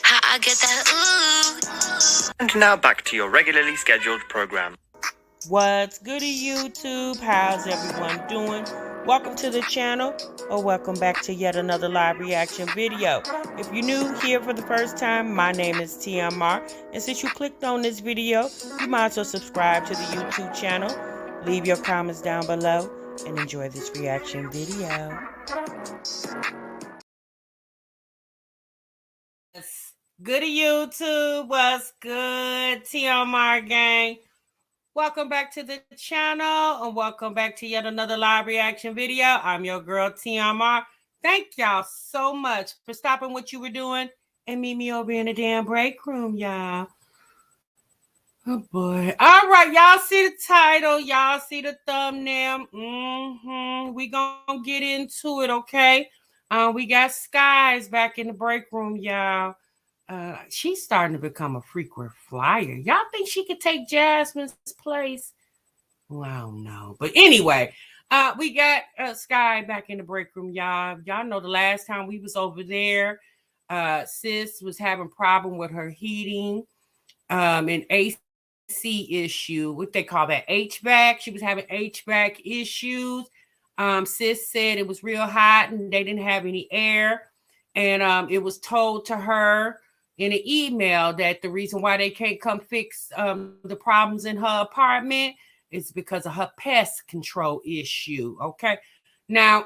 how I get that ooh. And now back to your regularly scheduled program. What's goody, YouTube? How's everyone doing? Welcome to the channel, or welcome back to yet another live reaction video. If you're new here for the first time, my name is TMR, and since you clicked on this video, you might as well subscribe to the YouTube channel, leave your comments down below, and enjoy this reaction video. Goody, YouTube. What's good, TMR gang? Welcome back to the channel, and welcome back to yet another live reaction video. I'm your girl, TMR. Thank y'all so much for stopping what you were doing and meet me over in the damn break room, y'all. Oh, boy. All right, y'all see the title. Y'all see the thumbnail. We gonna get into it, okay? We got Skye's back in the break room, y'all. She's starting to become a frequent flyer. Y'all think she could take Jasmine's place? Well, I don't know. But anyway, we got Skye back in the break room, y'all. Y'all know the last time we was over there, sis was having problem with her heating, an AC issue. What they call that? HVAC. She was having HVAC issues. Sis said it was real hot and they didn't have any air. And it was told to her in an email that the reason why they can't come fix the problems in her apartment is because of her pest control issue. Okay. Now,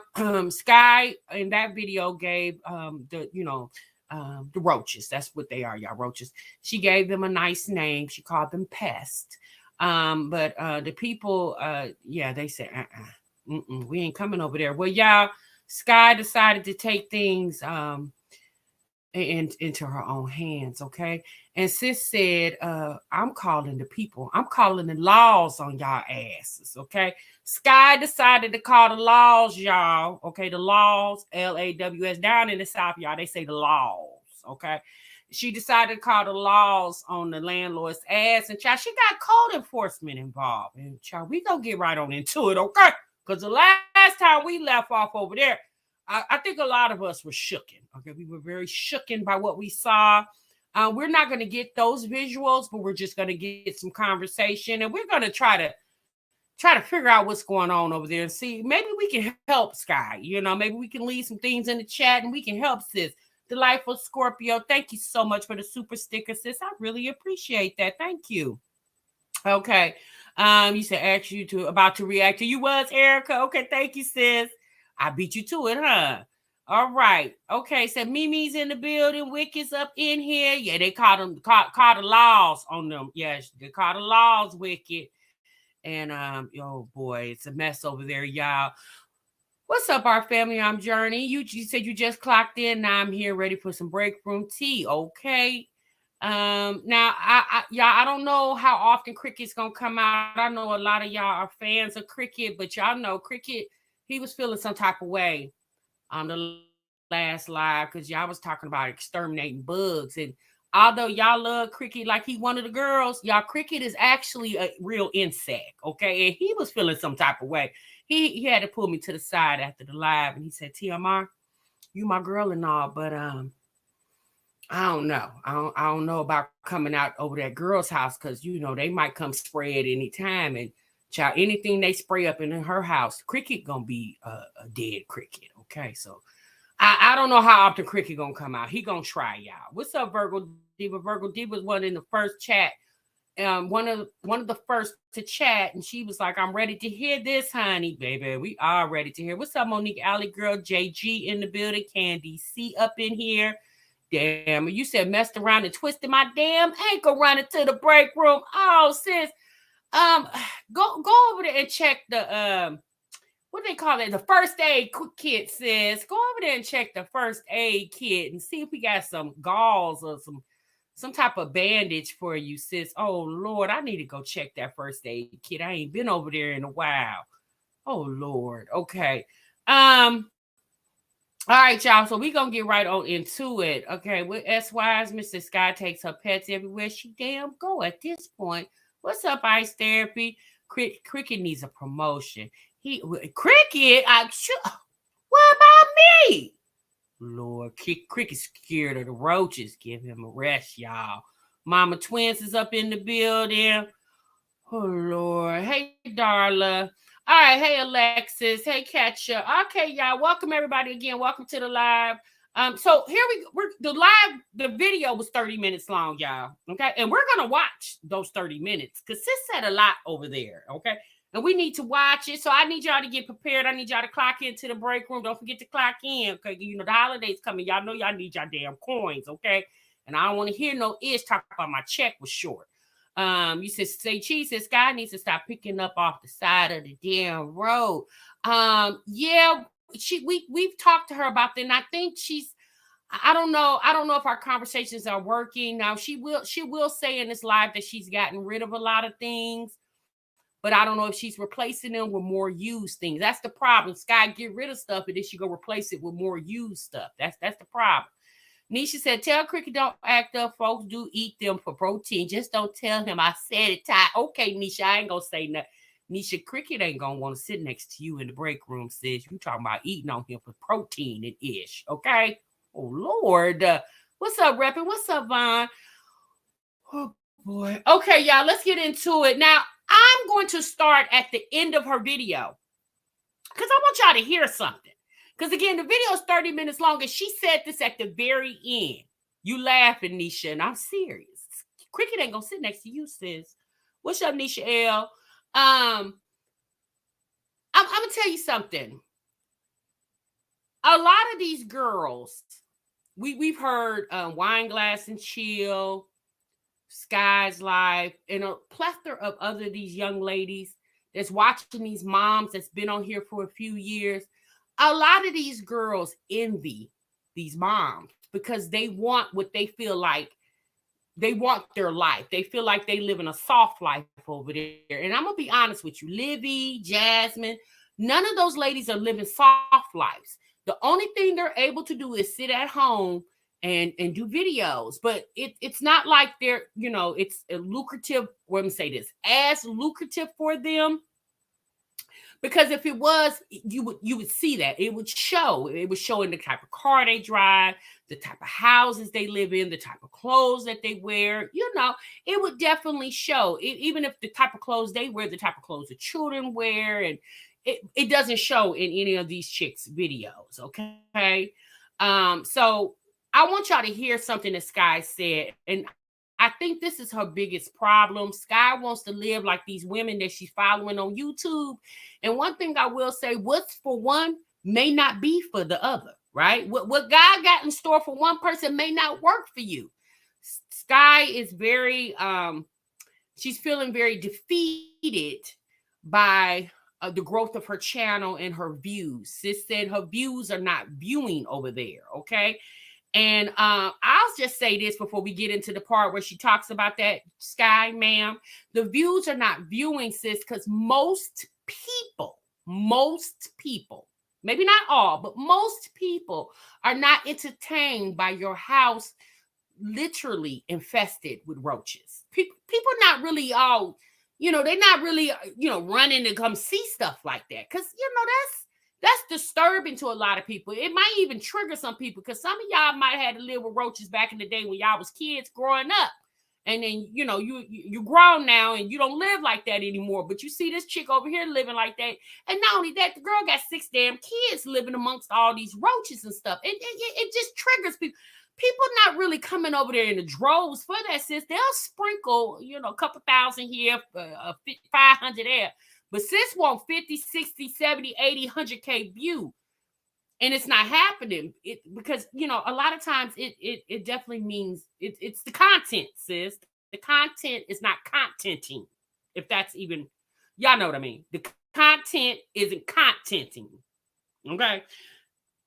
Skye in that video gave the roaches. That's what they are, y'all, roaches. She gave them a nice name. She called them pest. But the people, they said, we ain't coming over there. Well, y'all, Skye decided to take things into her own hands, okay? And sis said, I'm calling the people. I'm calling the laws on y'all asses, okay? Skye decided to call the laws, y'all, okay? The laws, L-A-W-S. Down in the South, y'all, they say the laws, okay? She decided to call the laws on the landlord's ass, and child, she got code enforcement involved. And child, we gonna get right on into it, okay? Because the last time we left off over there, I think a lot of us were shooken. Okay, we were very shooken by what we saw. We're not going to get those visuals, but we're just going to get some conversation, and we're going to try to figure out what's going on over there and see maybe we can help Skye. You know, maybe we can leave some things in the chat and we can help sis. Delightful Scorpio, thank you so much for the super sticker, sis. I really appreciate that. Thank you. Okay. You said about to react to you was Erica. Okay, thank you, sis. I beat you to it, huh? All right. Okay, so Mimi's in the building. Wicked's up in here. Yeah, they caught the laws on them. Yes, they caught the laws, Wicked. And oh boy, it's a mess over there, y'all. What's up, our family? I'm Journey. You said you just clocked in. Now I'm here ready for some break room tea. Okay. Now I don't know how often Cricket's gonna come out. I know a lot of y'all are fans of Cricket, but y'all know Cricket, he was feeling some type of way on the last live because y'all was talking about exterminating bugs. And although y'all love Cricket like he one of the girls, y'all, Cricket is actually a real insect, okay? And he was feeling some type of way. He had to pull me to the side after the live, and he said, TMR, you my girl and all, but I don't know. I don't know about coming out over that girl's house because, you know, they might come spray at any time. And child, anything they spray up in her house, Cricket gonna be a dead Cricket. Okay, so I don't know how often Cricket gonna come out. He gonna try, y'all. What's up, Virgo Diva? Virgo Diva was one in the first chat. One of the first to chat, and she was like, "I'm ready to hear this, honey, baby. We are ready to hear." What's up, Monique Alley girl? JG in the building. Candy C up in here. Damn, you said messed around and twisted my damn ankle running to the break room. Oh, sis. Go over there and check the what do they call it? The first aid kit, sis. Go over there and check the first aid kit and see if we got some gauze or some type of bandage for you, sis. Oh Lord, I need to go check that first aid kit. I ain't been over there in a while. Oh Lord. Okay. All right, y'all. So we're going to get right on into it. Okay. With SY's, Mr. Skye takes her pets everywhere she damn go at this point. What's up, Ice Therapy? Cricket needs a promotion. Cricket? What about me? Lord, Cricket scared of the roaches. Give him a rest, y'all. Mama Twins is up in the building. Oh, Lord. Hey, Darla. All right. Hey, Alexis. Hey, Ketchup. Okay, y'all. Welcome, everybody, again. Welcome to the live. So here the video was 30 minutes long, y'all. Okay. And we're going to watch those 30 minutes because sis said a lot over there. Okay. And we need to watch it. So I need y'all to get prepared. I need y'all to clock into the break room. Don't forget to clock in. Okay. You know, the holidays coming. Y'all know y'all need y'all damn coins. Okay. And I don't want to hear no ish talk about my check was short. You said say cheese says Skye needs to stop picking up off the side of the damn road. Yeah, we've talked to her about that, and I think I don't know if our conversations are working. Now she will say in this live that she's gotten rid of a lot of things, but I don't know if she's replacing them with more used things. That's the problem. Skye get rid of stuff, and then she go replace it with more used stuff. That's the problem. Nisha said, tell Cricket don't act up. Folks do eat them for protein. Just don't tell him I said it. Okay, Nisha, I ain't going to say nothing. Nisha, Cricket ain't going to want to sit next to you in the break room, sis. You talking about eating on him for protein and ish, okay? Oh, Lord. What's up, Reppin'? What's up, Vaughn? Oh, boy. Okay, y'all, let's get into it. Now, I'm going to start at the end of her video because I want y'all to hear something. Because again, the video is 30 minutes long, and she said this at the very end. You laughing, Nisha, and I'm serious. Cricket ain't gonna sit next to you, sis. What's up, Nisha L? I'm gonna tell you something. A lot of these girls, we've heard Wine Glass and Chill, Skye's Life, and a plethora of other these young ladies that's watching these moms that's been on here for a few years. A lot of these girls envy these moms because they want what they feel like they want their life. They feel like they live in a soft life over there. And I'm going to be honest with you, Livy, Jasmine, none of those ladies are living soft lives. The only thing they're able to do is sit at home and do videos. But it's not like they're, it's a lucrative, let me say this, as lucrative for them. Because if it was, you would see that. It would show. It would show in the type of car they drive, the type of houses they live in, the type of clothes that they wear. It would definitely show. Even if the type of clothes they wear, the type of clothes the children wear, and it doesn't show in any of these chicks' videos, okay? So I want y'all to hear something that Skye said, and I think this is her biggest problem. Skye wants to live like these women that she's following on YouTube. And one thing I will say, what's for one may not be for the other, right? What God got in store for one person may not work for you. Skye is very, she's feeling very defeated by the growth of her channel and her views. Sis said her views are not viewing over there, okay? And I'll just say this before we get into the part where she talks about that, Skye, ma'am. The views are not viewing, sis, because most people, maybe not all, but most people are not entertained by your house literally infested with roaches. People are not really all, they're not really, running to come see stuff like that. Because, that's disturbing to a lot of people. It might even trigger some people because some of y'all might have had to live with roaches back in the day when y'all was kids growing up. And then, you're grown now and you don't live like that anymore. But you see this chick over here living like that. And not only that, the girl got 6 damn kids living amongst all these roaches and stuff. It just triggers people. People not really coming over there in the droves for that, sis. They'll sprinkle, a couple thousand here, 500 there. But sis want 50, 60, 70, 80, 100K view. And it's not happening because, a lot of times it definitely means it's the content, sis. The content is not contenting. If that's even, y'all know what I mean. The content isn't contenting. Okay.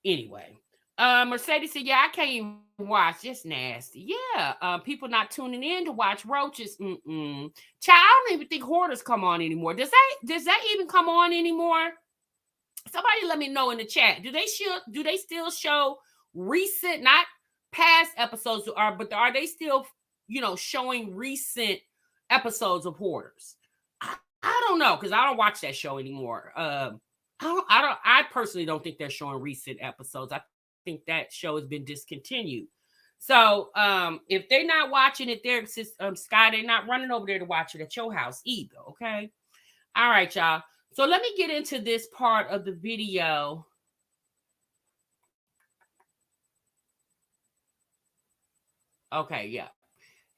Anyway, Mercedes said, yeah, I can't even watch. It's nasty. Yeah. People not tuning in to watch roaches. Child, I don't even think Hoarders come on anymore. Does that even come on anymore? Somebody let me know in the chat. Do they still show recent, not past episodes, but are they still, showing recent episodes of Hoarders? I don't know, because I don't watch that show anymore. I personally don't think they're showing recent episodes. I think that show has been discontinued. So if they're not watching it there, Skye, they're not running over there to watch it at your house either. Okay. All right, y'all. So let me get into this part of the video. Okay, yeah.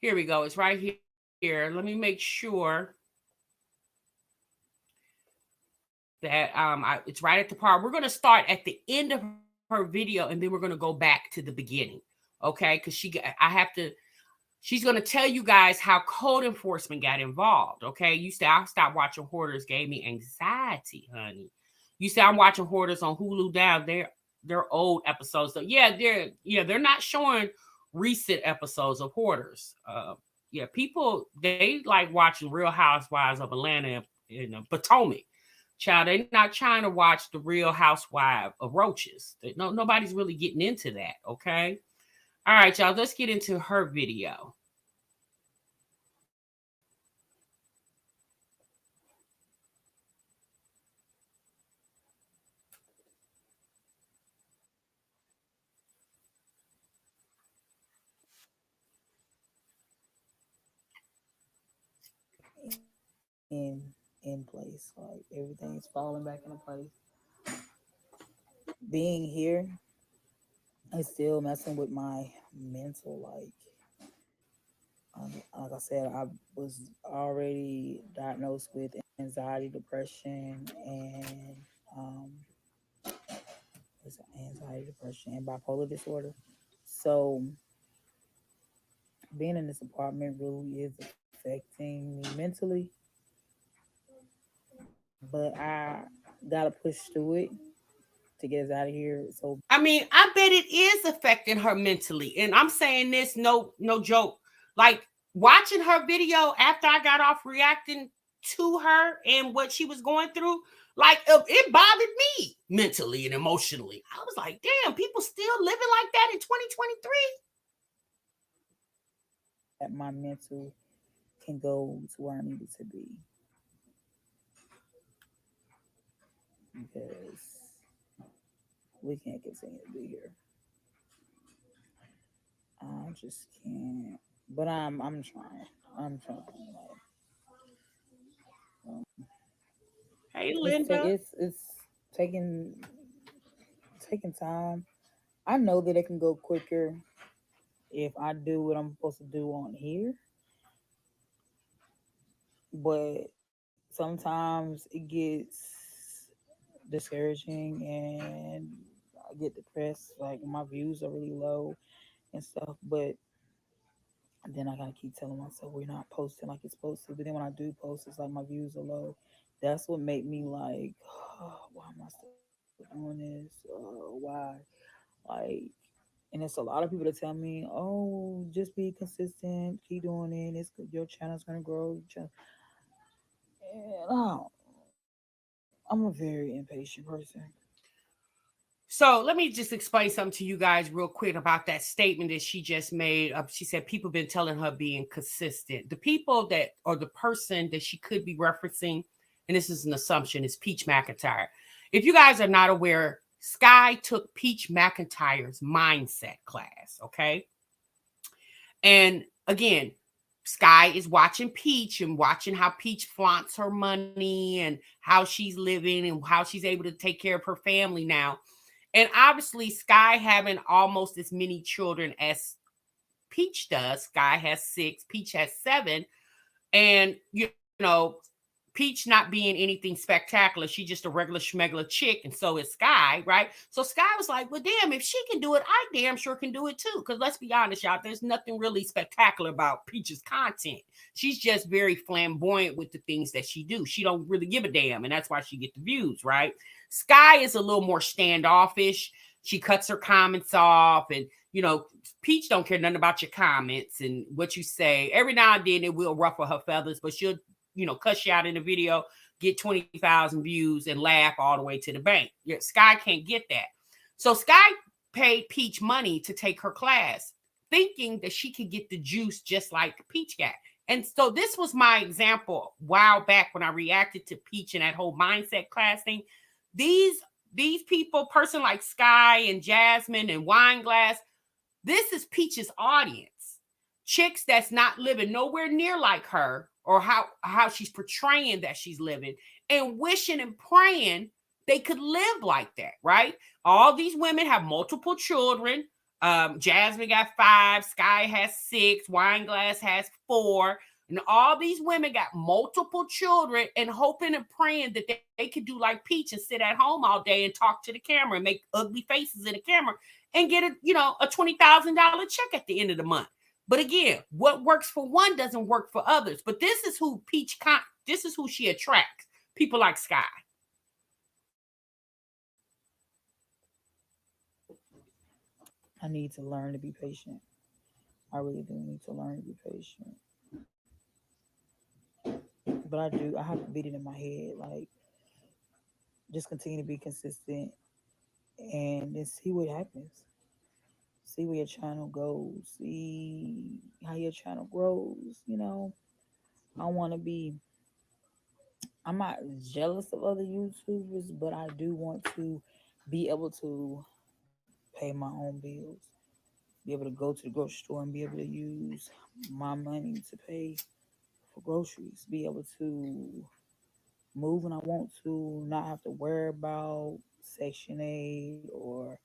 Here we go. It's right here. Let me make sure that it's right at the part. We're going to start at the end of her video, and then we're going to go back to the beginning. Okay, because she's going to tell you guys how code enforcement got involved. Okay, you say I stopped watching Hoarders, gave me anxiety, honey. You say I'm watching Hoarders on Hulu down there. They're old episodes. So yeah, they're not showing recent episodes of Hoarders. Yeah, people, they like watching Real Housewives of Atlanta and Potomac. Child, they're not trying to watch the Real Housewife of Roaches. Nobody's really getting into that. Okay. All right, y'all, let's get into her video. In place. Like everything's falling back into place. Being here is still messing with my mental. Like I said, I was already diagnosed with anxiety, depression, and bipolar disorder. So being in this apartment really is affecting me mentally. But I gotta push through it to get us out of here. So I mean, I bet it is affecting her mentally. And I'm saying this no joke. Like watching her video after I got off reacting to her and what she was going through, like it bothered me mentally and emotionally. I was like, damn, people still living like that in 2023. that my mental can go to where I need it to be. Because we can't continue to be here. I just can't. But I'm trying. I'm trying. Hey, Linda. It's taking time. I know that it can go quicker if I do what I'm supposed to do on here. But sometimes it gets discouraging and I get depressed. Like my views are really low and stuff. But then I gotta keep telling myself we're not posting like it's supposed to. But then when I do post, it's like my views are low. That's what made me like, oh, why am I still doing this? Why? Like, and it's a lot of people that tell me, oh, just be consistent, keep doing it. Your channel's gonna grow. And I'm a very impatient person. So let me just explain something to you guys real quick about that statement that she just made. She said people been telling her being consistent. The people that, or the person that she could be referencing, and this is an assumption, is Peach McIntyre. If you guys are not aware, Skye took Peach McIntyre's mindset class, okay? And again, Skye is watching Peach and watching how Peach flaunts her money and how she's living and how she's able to take care of her family now. And obviously, Skye having almost as many children as Peach does. Skye has 6, Peach has 7. And, you know, Peach not being anything spectacular. She's just a regular schmegular chick, and so is Skye, right? So Skye was like, well, damn, if she can do it, I damn sure can do it too. Because let's be honest, y'all, there's nothing really spectacular about Peach's content. She's just very flamboyant with the things that she do. She don't really give a damn, and that's why she get the views, right? Skye is a little more standoffish. She cuts her comments off, and Peach don't care nothing about your comments and what you say. Every now and then it will ruffle her feathers, but she'll cuss you out in the video, get 20,000 views and laugh all the way to the bank. Yeah, Skye can't get that. So Skye paid Peach money to take her class, thinking that she could get the juice just like Peach got. And so this was my example a while back when I reacted to Peach and that whole mindset class thing. These these people, person like Skye and Jasmine and Wineglass, this is Peach's audience. Chicks that's not living nowhere near like her, or how she's portraying that she's living, and wishing and praying they could live like that, right? All these women have multiple children. Jasmine got 5, Skye has 6, Wineglass has 4, and all these women got multiple children and hoping and praying that they could do like Peach and sit at home all day and talk to the camera and make ugly faces in the camera and get a $20,000 check at the end of the month. But again, what works for one doesn't work for others. But this is who this is who she attracts. People like Skye. I need to learn to be patient. I really do need to learn to be patient. But I have to beat it in my head. Like, just continue to be consistent and then see what happens. See where your channel goes. See how your channel grows. I'm not jealous of other YouTubers, but I do want to be able to pay my own bills, be able to go to the grocery store and be able to use my money to pay for groceries, be able to move when I want to, not have to worry about Section 8 or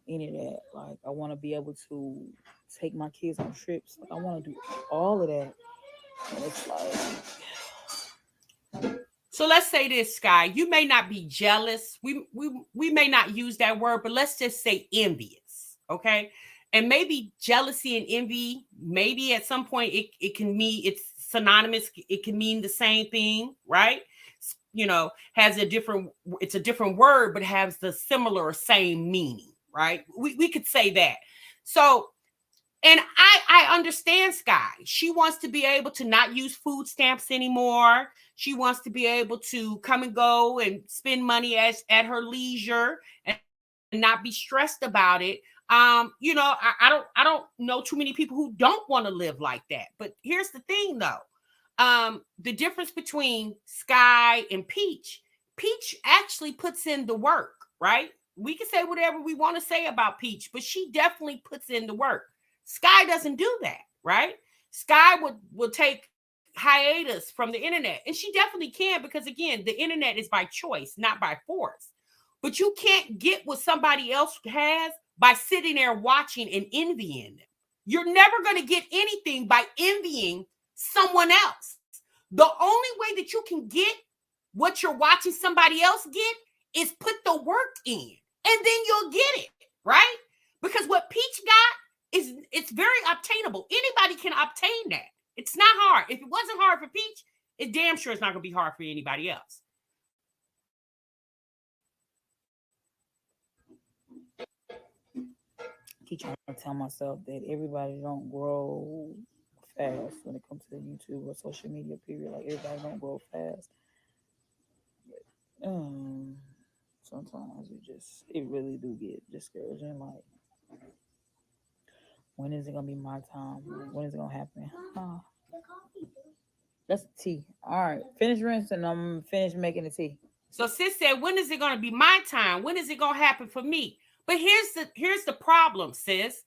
any of that. Like, I want to be able to take my kids on trips. Like, I want to do all of that. And it's like, so let's say this, Skye. You may not be jealous. We may not use that word, but let's just say envious, okay? And maybe jealousy and envy, maybe at some point it can mean, it's synonymous. It can mean the same thing, right? It's a different word, but has the similar or same meaning, right? We could say that. So, and I understand Skye. She wants to be able to not use food stamps anymore. She wants to be able to come and go and spend money at her leisure and not be stressed about it. I don't know too many people who don't want to live like that. But here's the thing, though. The difference between Skye and Peach actually puts in the work, right? We can say whatever we want to say about Peach, but she definitely puts in the work. Skye doesn't do that, right? Skye would take hiatus from the internet, and she definitely can, because again, the internet is by choice, not by force. But you can't get what somebody else has by sitting there watching and envying them. You're never going to get anything by envying someone else. The only way that you can get what you're watching somebody else get is put the work in, and then you'll get it, right? Because what Peach got it's very obtainable. Anybody can obtain that. It's not hard. If it wasn't hard for Peach, it damn sure it's not going to be hard for anybody else. I keep trying to tell myself that everybody don't grow fast when it comes to YouTube or social media, period. Like, everybody don't grow fast. But, sometimes it really do get discouraging. Like, when is it gonna be my time? When is it gonna happen? That's the tea. All right, finish rinsing. I'm finished making the tea. So sis said, when is it gonna be my time? When is it gonna happen for me? But here's the problem, sis.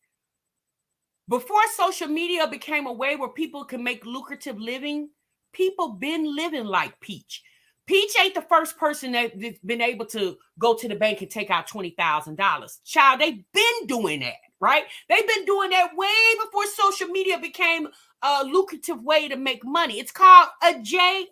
Before social media became a way where people can make lucrative living, people been living like Peach. Peach ain't the first person that's been able to go to the bank and take out $20,000. Child, they've been doing that, right? They've been doing that way before social media became a lucrative way to make money. It's called a job.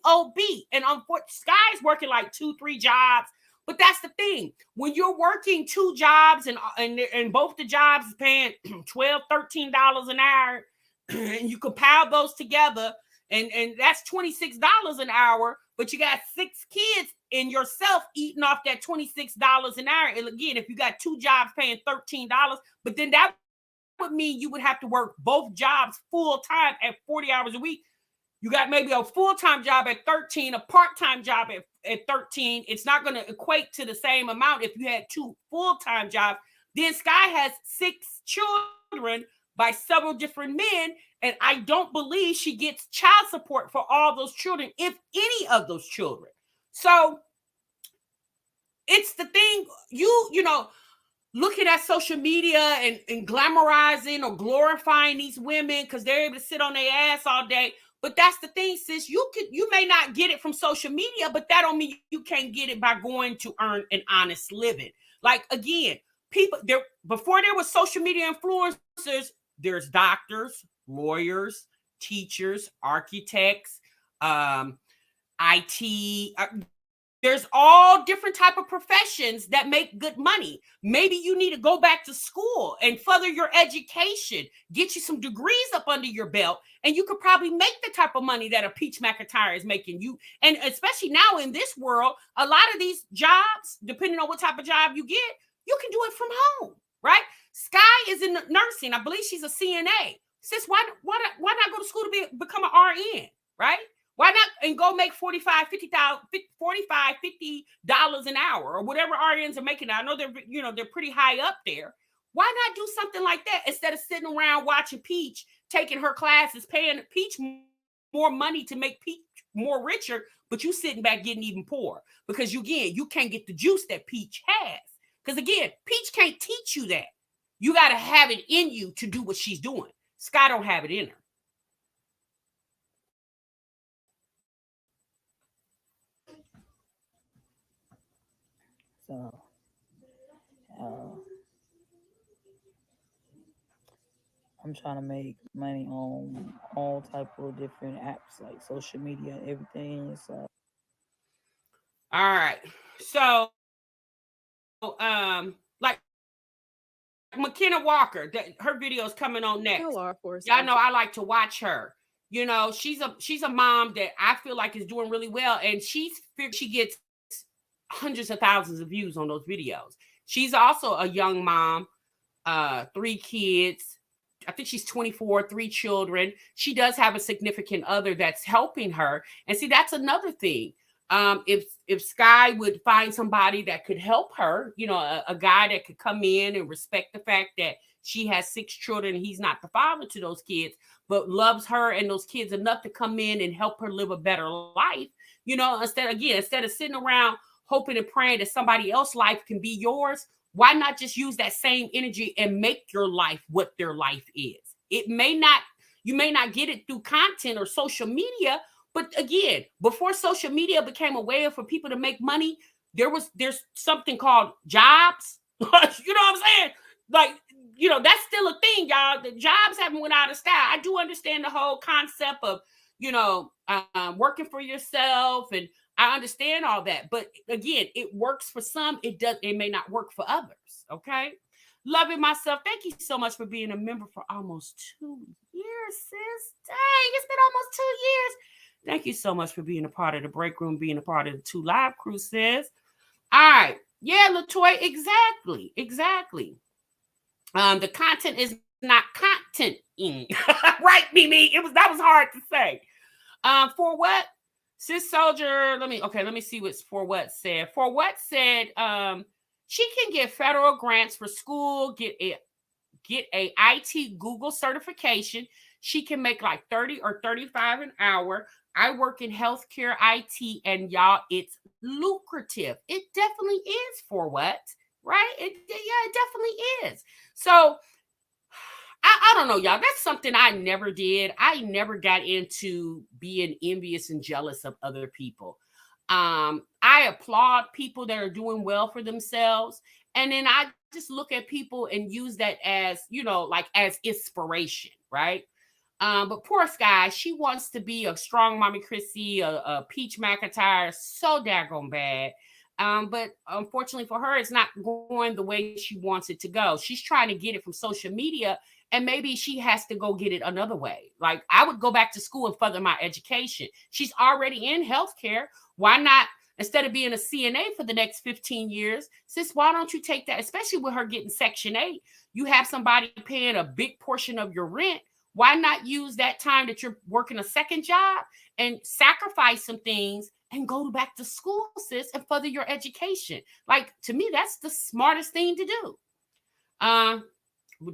And unfortunately, Skye's working like 2-3 jobs. But that's the thing. When you're working 2 jobs and both the jobs is paying $12, $13 an hour, and you compile those together, and that's $26 an hour, but you got 6 kids and yourself eating off that $26 an hour. And again, if you got 2 jobs paying $13, but then that would mean you would have to work both jobs full time at 40 hours a week. You got maybe a full-time job at 13, a part-time job at 13. It's not going to equate to the same amount if you had 2 full-time jobs. Then Skye has 6 children by several different men, and I don't believe she gets child support for all those children, if any of those children. So it's the thing, you know, looking at social media and glamorizing or glorifying these women because they're able to sit on their ass all day. But that's the thing, sis. You may not get it from social media, but that don't mean you can't get it by going to earn an honest living. Like again, people there before there was social media influencers, there's doctors, lawyers, teachers, architects, IT. There's all different type of professions that make good money. Maybe you need to go back to school and further your education, get you some degrees up under your belt, and you could probably make the type of money that a Peach McIntyre is making you. And especially now in this world, a lot of these jobs, depending on what type of job you get, you can do it from home, right? Skye is in nursing. I believe she's a CNA. Sis, why not go to school to become an RN, right? Why not and go make $45, $50 an hour or whatever RNs are making? I know they're pretty high up there. Why not do something like that instead of sitting around watching Peach, taking her classes, paying Peach more money to make Peach more richer, but you sitting back getting even poorer because you can't get the juice that Peach has. Because again, Peach can't teach you that. You got to have it in you to do what she's doing. Skye don't have it in her. So, I'm trying to make money on all type of different apps like social media and everything. So, all right. So, like McKenna Walker, her video is coming on next. Y'all know I like to watch her. You know, she's a mom that I feel like is doing really well, and she gets hundreds of thousands of views on those videos. She's also a young mom, 3 kids. I think she's 24, 3 children. She does have a significant other that's helping her. And see, that's another thing. If Skye would find somebody that could help her, you know, a guy that could come in and respect the fact that she has 6 children and he's not the father to those kids, but loves her and those kids enough to come in and help her live a better life, you know, instead of sitting around hoping and praying that somebody else's life can be yours, why not just use that same energy and make your life what their life is? You may not get it through content or social media, but again, before social media became a way for people to make money, there's something called jobs. You know what I'm saying? Like, you know, that's still a thing, y'all. The jobs haven't went out of style. I do understand the whole concept of, you know, working for yourself, and I understand all that. But again, it works for some. It may not work for others. Okay. Loving myself. Thank you so much for being a member for almost 2 years, sis. Dang, it's been almost 2 years. Thank you so much for being a part of the break room, being a part of the 2 Live crew, sis. All right. Yeah, LaToya, exactly. The content is not contenting. Right, Mimi? That was hard to say. For what? Sis Soldier, let me see what's For What said. For What said, she can get federal grants for school, get a IT Google certification. She can make like 30 or 35 an hour. I work in healthcare IT, and y'all, it's lucrative. It definitely is. For what, right? It definitely is. So I don't know, y'all. That's something I never did. I never got into being envious and jealous of other people. I applaud people that are doing well for themselves. And then I just look at people and use that as, you know, like as inspiration, right? But poor Skye, she wants to be a strong mommy Chrissy, a Peach McIntyre, so daggone bad. But unfortunately for her, it's not going the way she wants it to go. She's trying to get it from social media, and maybe she has to go get it another way. Like, I would go back to school and further my education. She's already in healthcare. Why not, instead of being a CNA for the next 15 years, sis, why don't you take that, especially with her getting Section 8, you have somebody paying a big portion of your rent. Why not use that time that you're working a second job and sacrifice some things and go back to school, sis, and further your education? Like, to me, that's the smartest thing to do.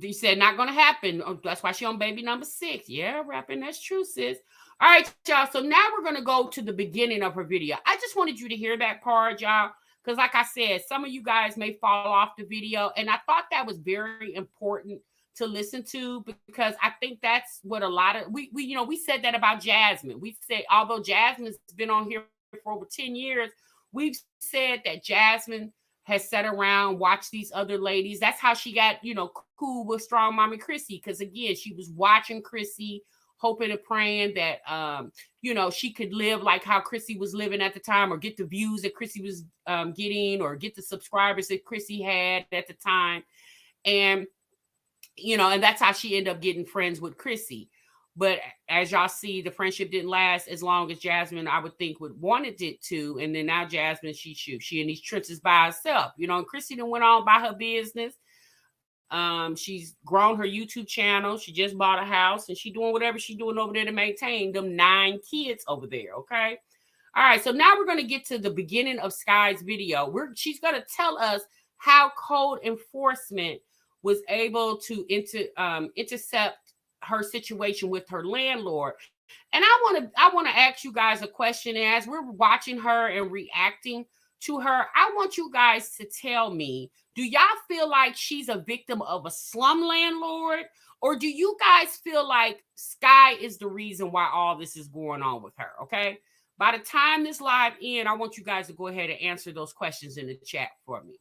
You said not going to happen. Oh, that's why she on baby number 6. Yeah, rapping. That's true, sis. All right, y'all. So now we're going to go to the beginning of her video. I just wanted you to hear that part, y'all, Because, like I said, some of you guys may fall off the video. And I thought that was very important to listen to, because I think that's what a lot of we said that about Jasmine. We said, although Jasmine's been on here for over 10 years, we've said that Jasmine has sat around, watched these other ladies. That's how she got, cool with Strong Mommy Chrissy. Because again, she was watching Chrissy, hoping and praying that she could live like how Chrissy was living at the time, or get the views that Chrissy was getting, or get the subscribers that Chrissy had at the time. And and that's how she ended up getting friends with Chrissy. But as y'all see, the friendship didn't last as long as Jasmine, I would think, would wanted it to. And then now Jasmine, she in these trenches by herself, and Chrissy then went on by her business. She's grown her YouTube channel. She just bought a house, and she's doing whatever she's doing over there to maintain them 9 kids over there. Okay. All right. So now we're going to get to the beginning of Skye's video. She's going to tell us how code enforcement was able to intercept her situation with her landlord. And I want to ask you guys a question. As we're watching her and reacting to her, I want you guys to tell me, do y'all feel like she's a victim of a slum landlord? Or do you guys feel like Skye is the reason why all this is going on with her? Okay. By the time this live ends, I want you guys to go ahead and answer those questions in the chat for me.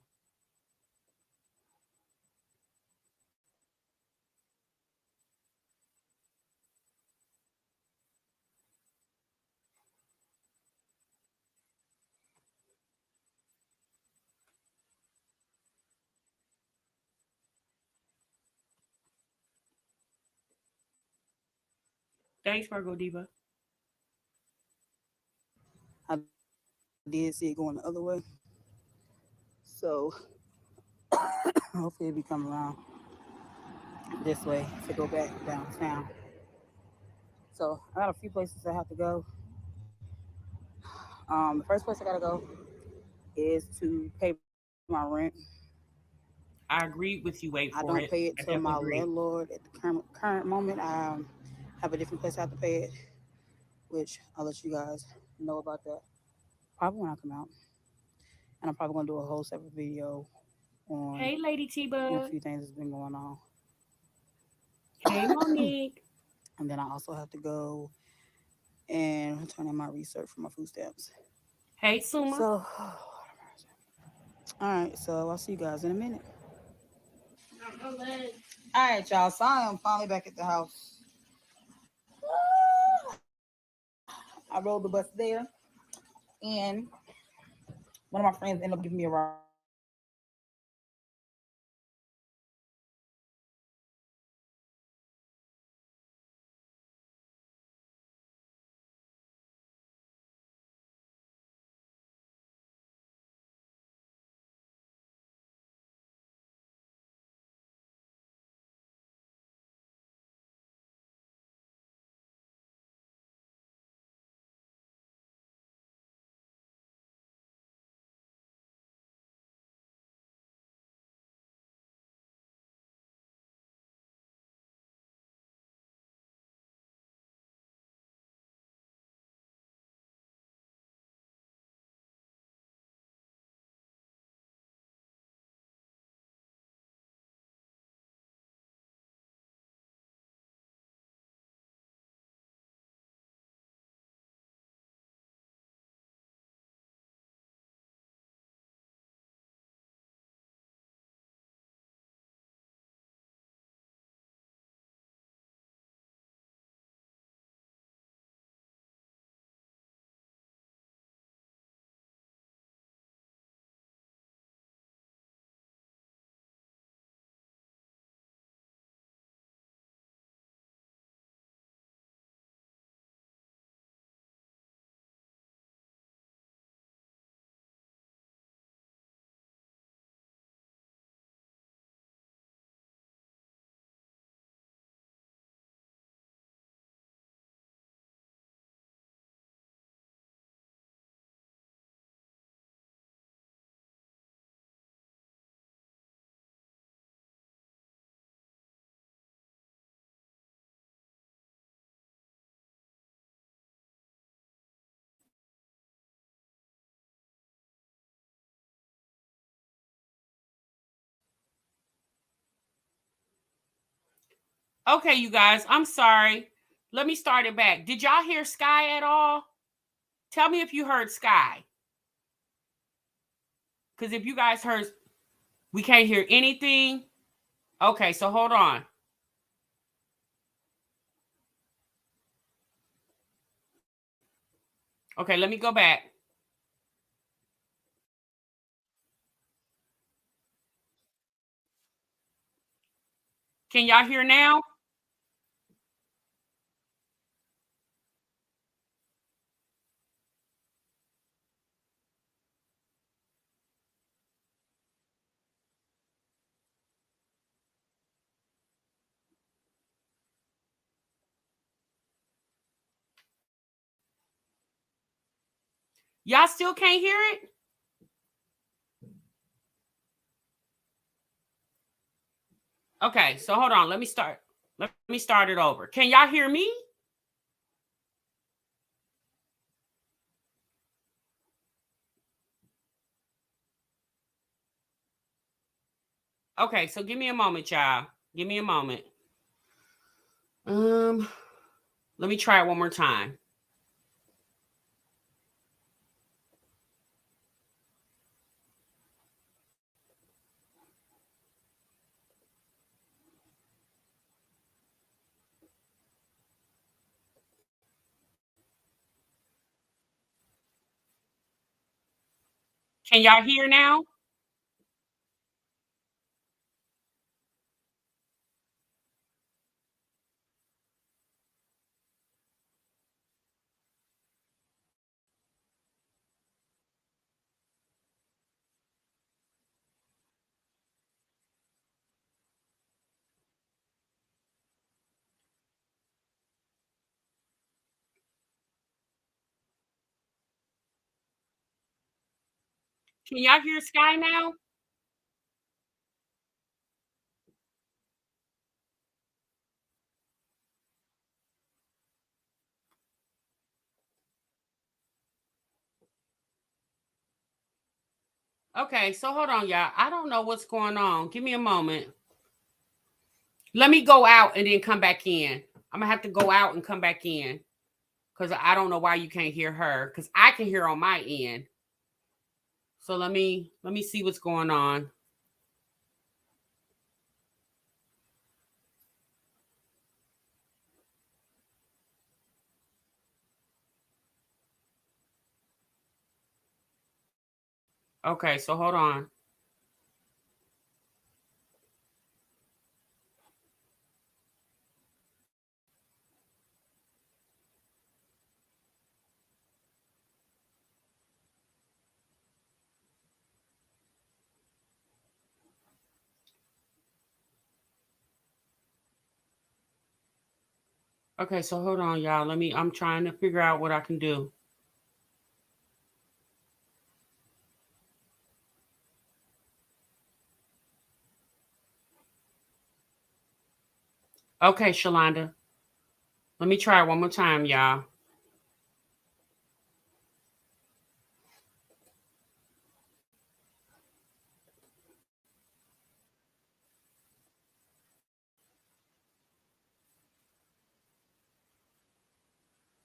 Thanks, Virgo Diva. I did see it going the other way. So hopefully it'll be coming around this way to go back downtown. So I got a few places I have to go. The first place I gotta go is to pay my rent. I agree with you. Wait I for don't it. pay it I to my definitely agree. landlord at the current moment. I have a different place I have to pay it, which I'll let you guys know about that probably when I come out. And I'm probably gonna do a whole separate video on Hey, Lady a T-Bug. few things that's been going on. Hey, Monique. And then I also have to go and turn in my research for my food stamps. Hey, Suma. So, all right. So I'll see you guys in a minute. All right, y'all. So I am finally back at the house. I rode the bus there, and one of my friends ended up giving me a ride. Okay, you guys, I'm sorry. Let me start it back. Did y'all hear Skye at all? Tell me if you heard Skye. Because if you guys heard, we can't hear anything. Okay, so hold on. Okay, let me go back. Can y'all hear now? Y'all still can't hear it? Okay, so hold on. Let me start. Let me start it over. Can y'all hear me? Okay, so give me a moment, y'all. Give me a moment. Let me try it one more time. Can y'all hear now? Can y'all hear Skye now? Okay, so hold on, y'all. I don't know what's going on. Give me a moment. Let me go out and then come back in. I'm gonna have to go out and come back in because I don't know why you can't hear her because I can hear on my end. So let me see what's going on. Okay, so hold on. Okay, so hold on, y'all. I'm trying to figure out what I can do. Okay, Shalonda. Let me try it one more time, y'all.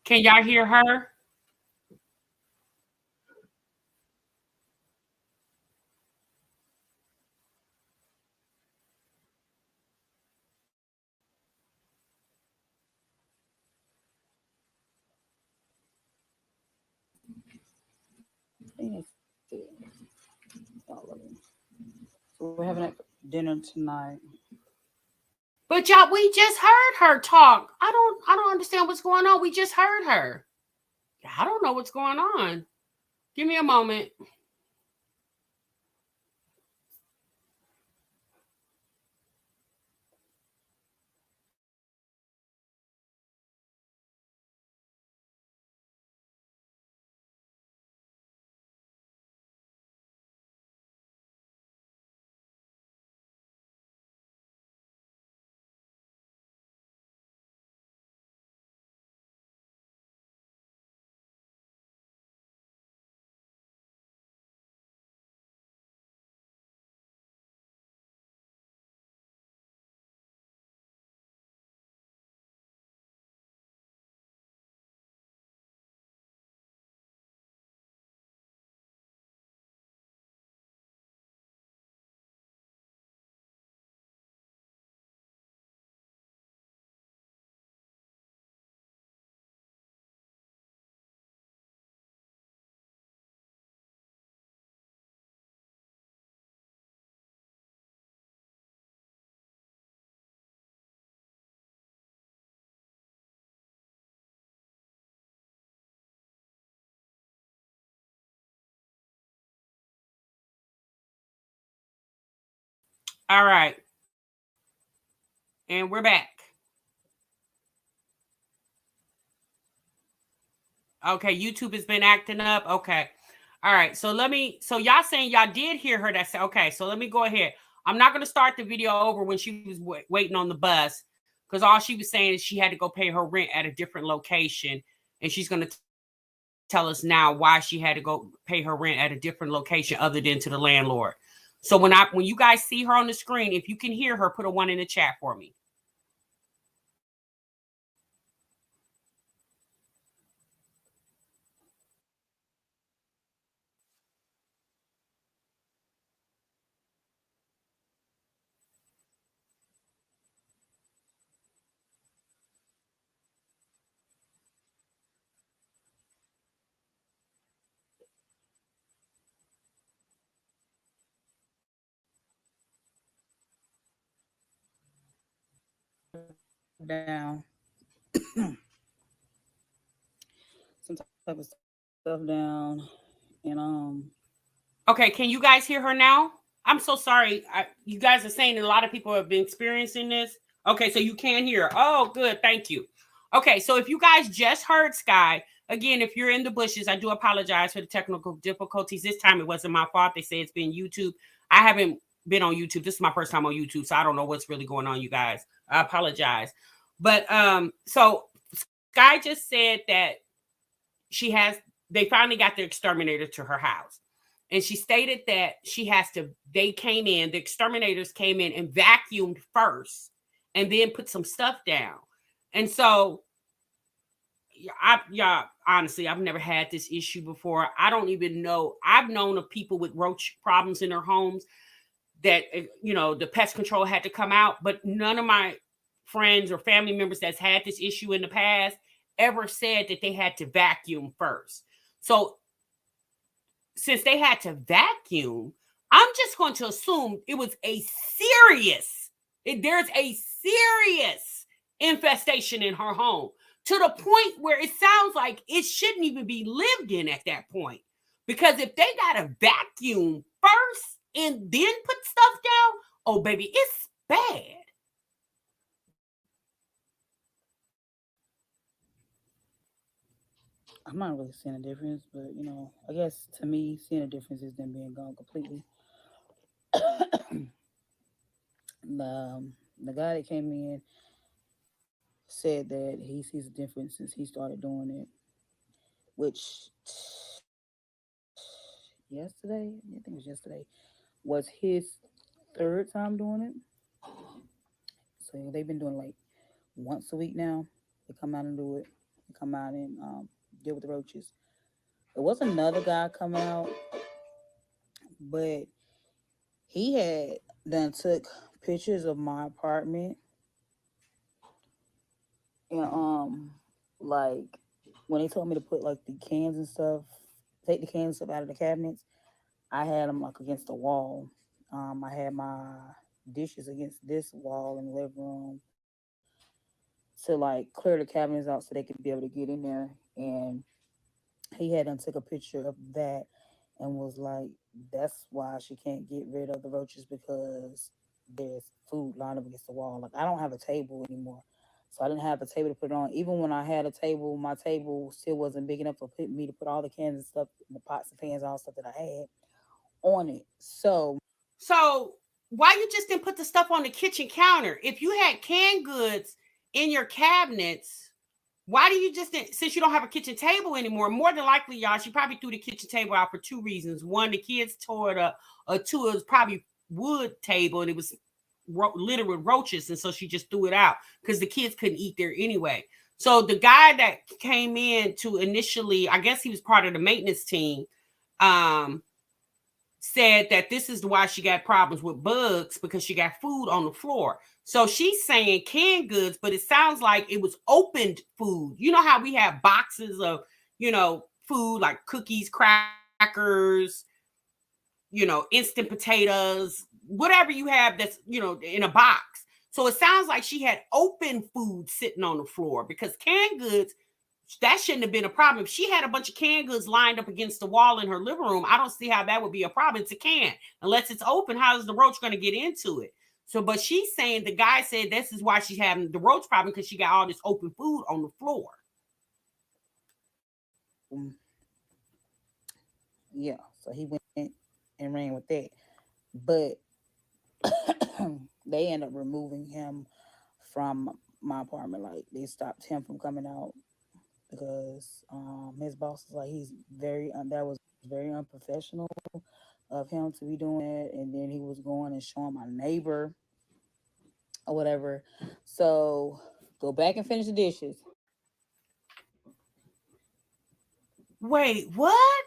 Can y'all hear her? So we're having dinner tonight. But y'all, we just heard her talk. I don't understand what's going on. We just heard her. I don't know what's going on. Give me a moment. All right. And we're back. Okay, YouTube has been acting up. Okay. All right. So y'all saying y'all did hear her that say, okay, so let me go ahead. I'm not going to start the video over when she was waiting on the bus because all she was saying is she had to go pay her rent at a different location. And she's going to tell us now why she had to go pay her rent at a different location other than to the landlord. So when you guys see her on the screen, if you can hear her, put a 1 in the chat for me. Down some type of stuff down, and Okay, can you guys hear her now? I'm so sorry. You guys are saying that a lot of people have been experiencing this. Okay, so you can hear. Oh, good. Thank you. Okay, so if you guys just heard Skye, again, if you're in the bushes, I do apologize for the technical difficulties. This time it wasn't my fault. They say it's been YouTube. I haven't been on YouTube. This is my first time on YouTube, so I don't know what's really going on, you guys. I apologize. But so Skye just said that they finally got the exterminator to her house. And she stated that the exterminators came in and vacuumed first and then put some stuff down. And so, honestly, I've never had this issue before. I don't even know. I've known of people with roach problems in their homes that, the pest control had to come out, but none of my friends or family members that's had this issue in the past ever said that they had to vacuum first. So since they had to vacuum, I'm just going to assume it was there's a serious infestation in her home to the point where it sounds like it shouldn't even be lived in at that point. Because if they got to vacuum first and then put stuff down, oh, baby, it's bad. I'm not really seeing a difference, but I guess to me, seeing a difference is them being gone completely. The guy that came in said that he sees a difference since he started doing it, which yesterday, I think it was yesterday, was his third time doing it. So they've been doing like once a week now. They come out and do it. They come out and deal with the roaches. There was another guy come out, but he had done took pictures of my apartment and like when they told me to put like the cans and stuff, take the cans and stuff out of the cabinets, I had them like against the wall. I had my dishes against this wall in the living room to like clear the cabinets out so they could be able to get in there. And he had done took a picture of that and was like, that's why she can't get rid of the roaches because there's food lined up against the wall. Like I don't have a table anymore. So I didn't have a table to put it on. Even when I had a table, my table still wasn't big enough for me to put all the cans and stuff, the pots and pans, all the stuff that I had on it. So why you just didn't put the stuff on the kitchen counter? If you had canned goods in your cabinets, why do you just didn't, since you don't have a kitchen table anymore? More than likely, y'all, she probably threw the kitchen table out for two reasons. One, the kids tore it up, or two, it was probably wood table and it was littered with roaches, and so she just threw it out because the kids couldn't eat there anyway. So the guy that came in to initially, I guess he was part of the maintenance team, said that this is why she got problems with bugs because she got food on the floor. So she's saying canned goods, but it sounds like it was opened food. You know how we have boxes of, food like cookies, crackers, instant potatoes, whatever you have that's, in a box. So it sounds like she had open food sitting on the floor because canned goods, that shouldn't have been a problem. If she had a bunch of canned goods lined up against the wall in her living room, I don't see how that would be a problem. It's a can. Unless it's open, how is the roach going to get into it? So, but she's saying, the guy said this is why she's having the roach problem, because she got all this open food on the floor. Yeah, so he went and ran with that. But they end up removing him from my apartment. Like, they stopped him from coming out because his boss was like, he's very that was very unprofessional of him to be doing that. And then he was going and showing my neighbor or whatever. So go back and finish the dishes. Wait, what?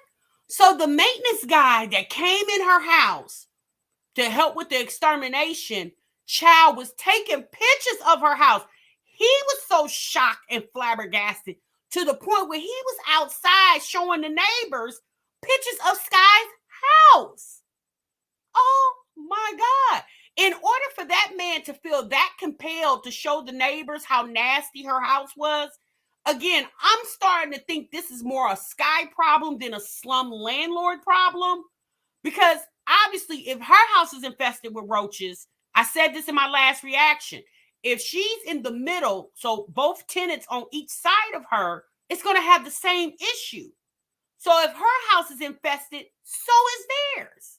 So the maintenance guy that came in her house to help with the extermination, child, was taking pictures of her house. He was so shocked and flabbergasted to the point where he was outside showing the neighbors pictures of Skye's house. Oh my God. In order for that man to feel that compelled to show the neighbors how nasty her house was, again, I'm starting to think this is more a Skye problem than a slum landlord problem. Because obviously, if her house is infested with roaches, I said this in my last reaction, if she's in the middle, so both tenants on each side of her, it's going to have the same issue. So if her house is infested, so is theirs.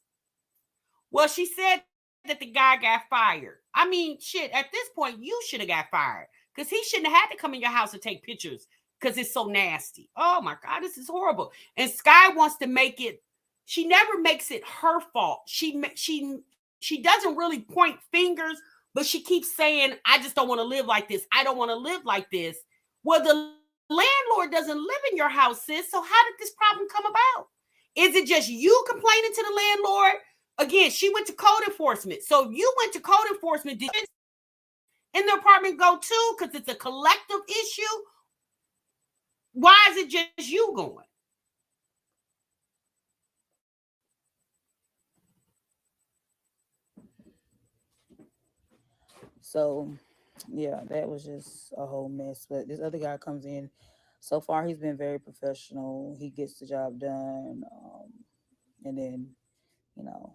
Well, she said that the guy got fired. I mean, shit, at this point, you should have got fired, because he shouldn't have had to come in your house and take pictures because it's so nasty. Oh my God, this is horrible. And Skye wants to make it, she never makes it her fault. She doesn't really point fingers, but she keeps saying, I just don't want to live like this. I don't want to live like this. Well, the landlord doesn't live in your house, sis. So how did this problem come about? Is it just you complaining to the landlord? Again, she went to code enforcement. So if you went to code enforcement, did you in the apartment go too? Because it's a collective issue. Why is it just you going? So, yeah, that was just a whole mess. But this other guy comes in. So far, he's been very professional. He gets the job done, and then, you know,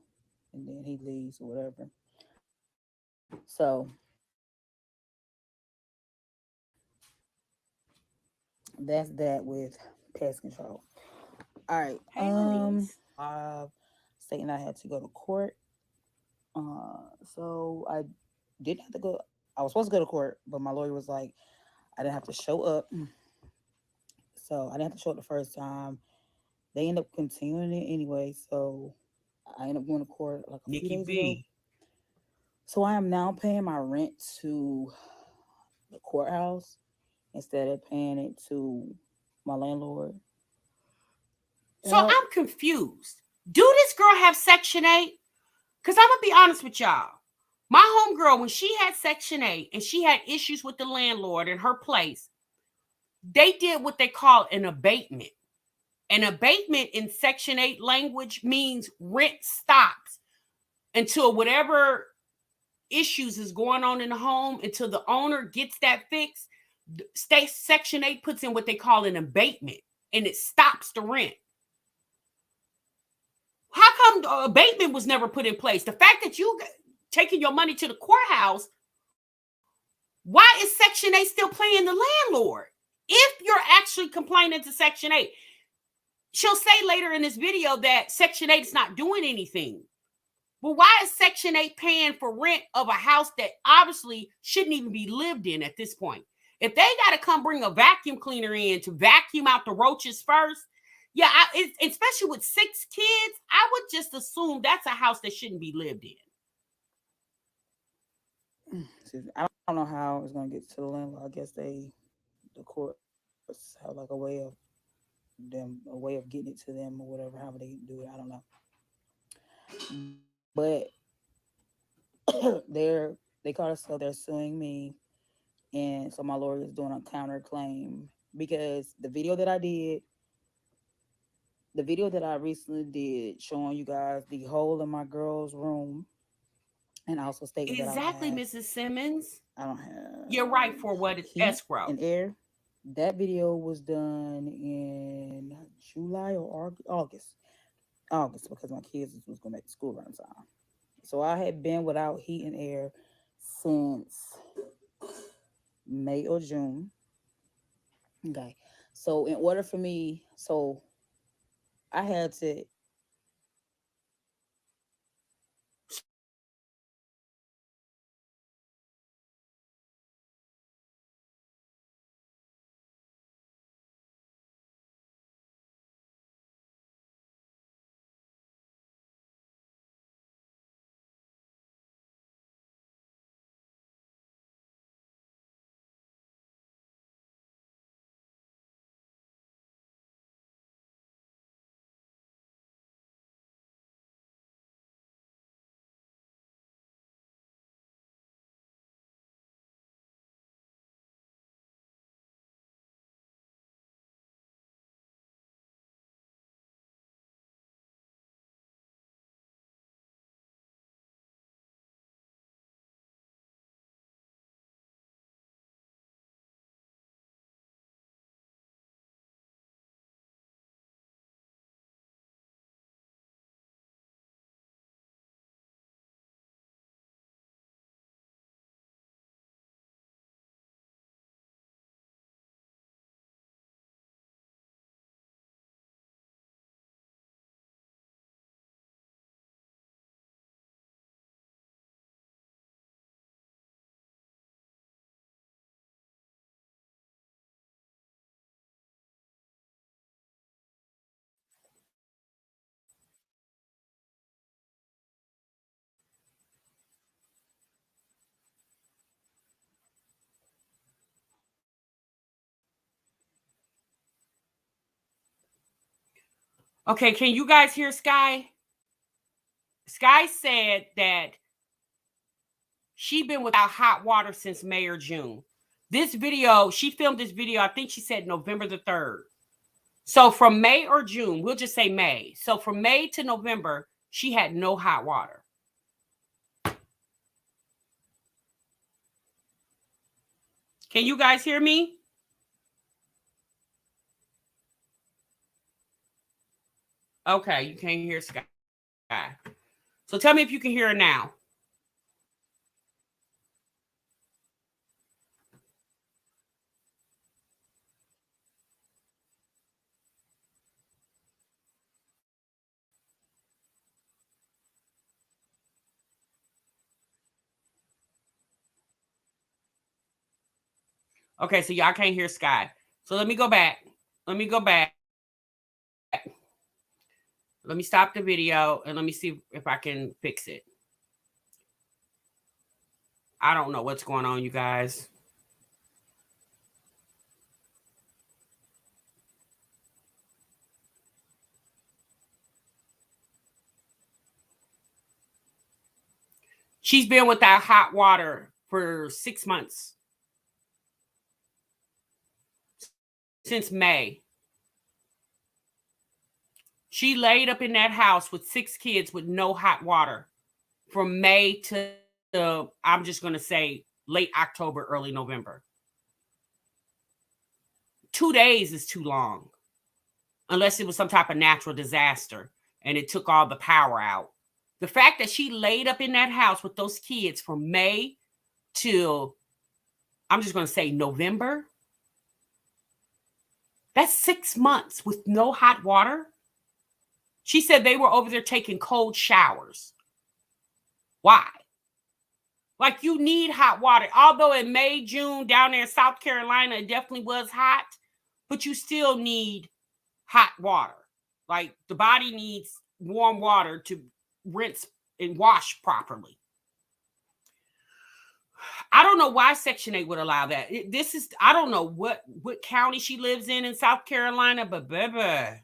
and then he leaves or whatever. So that's that with pest control. All right. Hey, Louise. Stating I had to go to court. So I didn't have to go. I was supposed to go to court, but my lawyer was like, I didn't have to show up. So I didn't have to show up the first time. They end up continuing it anyway. So I ended up going to court like a few Nikki days ago. B. So I am now paying my rent to the courthouse instead of paying it to my landlord. So I'm confused. Do this girl have Section 8? Because I'm going to be honest with y'all. My homegirl, when she had Section 8 and she had issues with the landlord in her place, they did what they call an abatement. An abatement in Section 8 language means rent stops until whatever issues is going on in the home, until the owner gets that fixed. State Section 8 puts in what they call an abatement, and it stops the rent. How come the abatement was never put in place? The fact that you taking your money to the courthouse, why is Section 8 still playing the landlord? If you're actually complaining to Section 8, she'll say later in this video that Section 8 is not doing anything. Well, why is Section 8 paying for rent of a house that obviously shouldn't even be lived in at this point? If they got to come bring a vacuum cleaner in to vacuum out the roaches first, yeah, especially with 6 kids, I would just assume that's a house that shouldn't be lived in. I don't know how it's going to get to the landlord. I guess the courts have like a way of getting it to them or whatever, however they do it. I don't know. But they call it, so they're suing me, and so my lawyer is doing a counterclaim because the video that I recently did showing you guys the hole in my girl's room, and also stating exactly, that Mrs. Simmons. I don't have You're right for what it's escrow and air. That video was done in July or August. August, because my kids was going back to school around time. So I had been without heat and air since May or June. Okay. So in order for me, so I had to Okay, can you guys hear Skye? Skye said that she been without hot water since May or June. This video, she filmed this video, I think she said November the 3rd. So from May or June, we'll just say May. So from May to November, she had no hot water. Can you guys hear me? Okay, you can't hear Skye. So tell me if you can hear her now. Okay, so y'all can't hear Skye. So let me go back. Let me go back. Let me stop the video and let me see if I can fix it. I don't know what's going on, you guys. She's been without hot water for 6 months. Since May. She laid up in that house with 6 kids with no hot water from May to, I'm just going to say, late October, early November. 2 days is too long. Unless it was some type of natural disaster and it took all the power out. The fact that she laid up in that house with those kids from May till, I'm just going to say, November, that's 6 months with no hot water. She said they were over there taking cold showers. Why? Like, you need hot water. Although in May, June, down there in South Carolina, it definitely was hot, but you still need hot water. Like, the body needs warm water to rinse and wash properly. I don't know why Section 8 would allow that. I don't know what county she lives in South Carolina, but baby.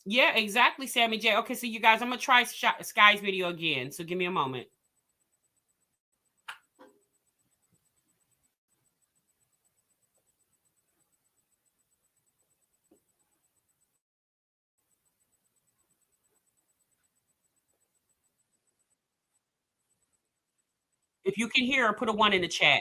Yeah, exactly, Sammy J. Okay, so you guys, I'm going to try Skye's video again. So give me a moment. If you can hear her, put a 1 in the chat.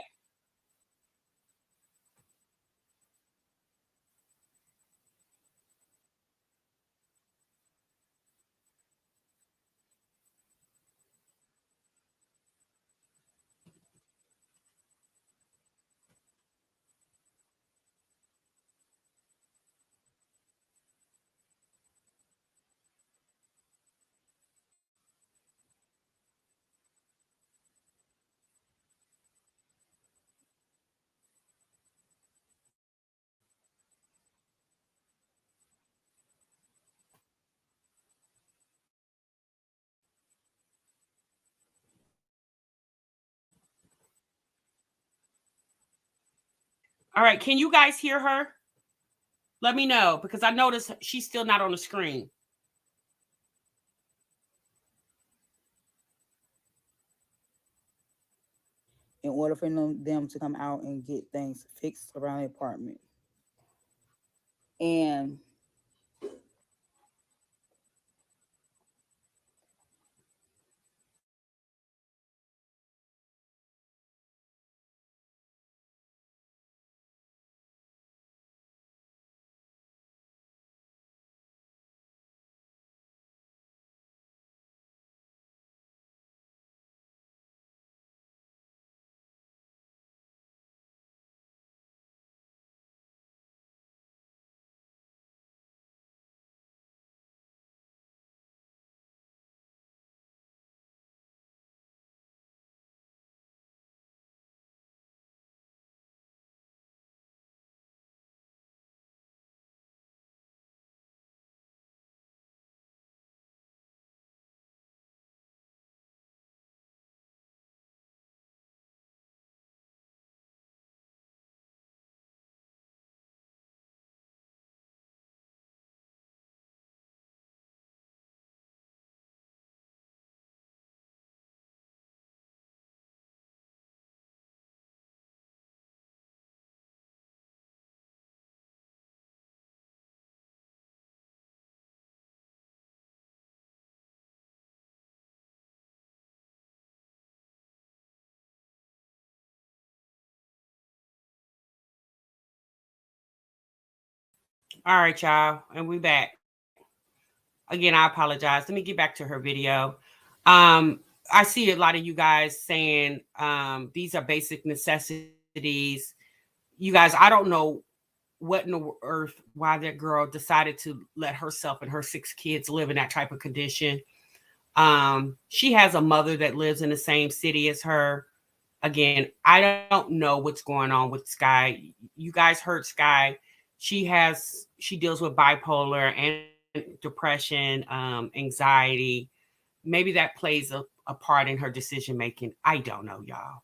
All right, can you guys hear her? Let me know because I noticed she's still not on the screen. In order for them to come out and get things fixed around the apartment. And All right, y'all, and we back. Again, I apologize. Let me get back to her video. I see a lot of you guys saying these are basic necessities. You guys, I don't know what in the earth why that girl decided to let herself and her 6 kids live in that type of condition. She has a mother that lives in the same city as her. Again, I don't know what's going on with Skye. You guys heard Skye. She deals with bipolar and depression, anxiety. Maybe that plays a part in her decision making. I don't know, y'all.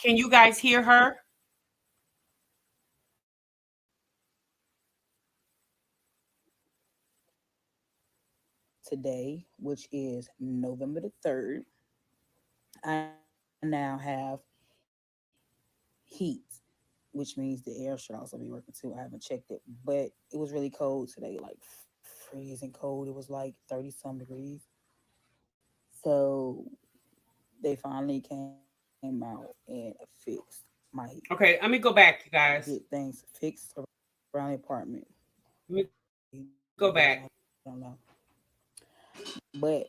Can you guys hear her? today, which is November the 3rd, I now have heat, which means the air should also be working too. I haven't checked it, but it was really cold today, like freezing cold. It was like 30 some degrees. So they finally came out and fixed my heat Okay, let me go back, you to guys. get things fixed around the apartment. Let me go back. I don't know. But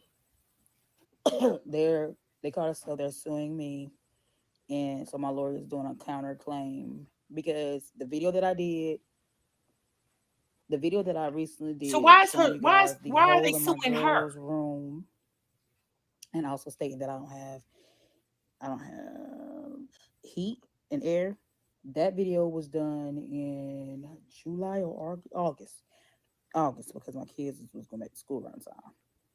they called us, so they're suing me, and so my lawyer is doing a counterclaim because the video that I recently So did showing you why is guys the why are they hole in my suing her? girl's room, and also stating that I don't have heat and air. That video was done in July or August because my kids was going back to school around time.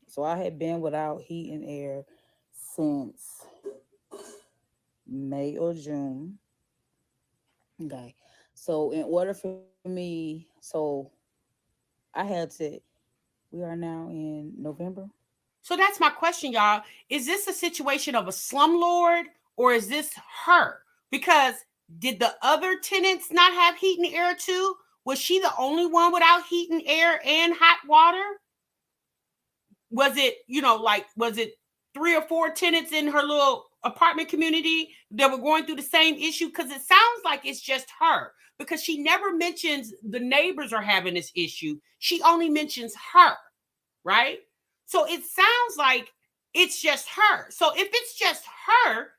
So I had been without heat and air since May or June. Okay. So in order for me, I had to. We are now in November. So that's my question, y'all. Is this a situation of a slumlord or is this her? Because did the other tenants not have heat and air too? Was she the only one without heat and air and hot water? Was it, like, was it 3 or 4 tenants in her little apartment community that were going through the same issue? Because it sounds like it's just her, because she never mentions the neighbors are having this issue. She only mentions her, right? So it sounds like it's just her. So if it's just her,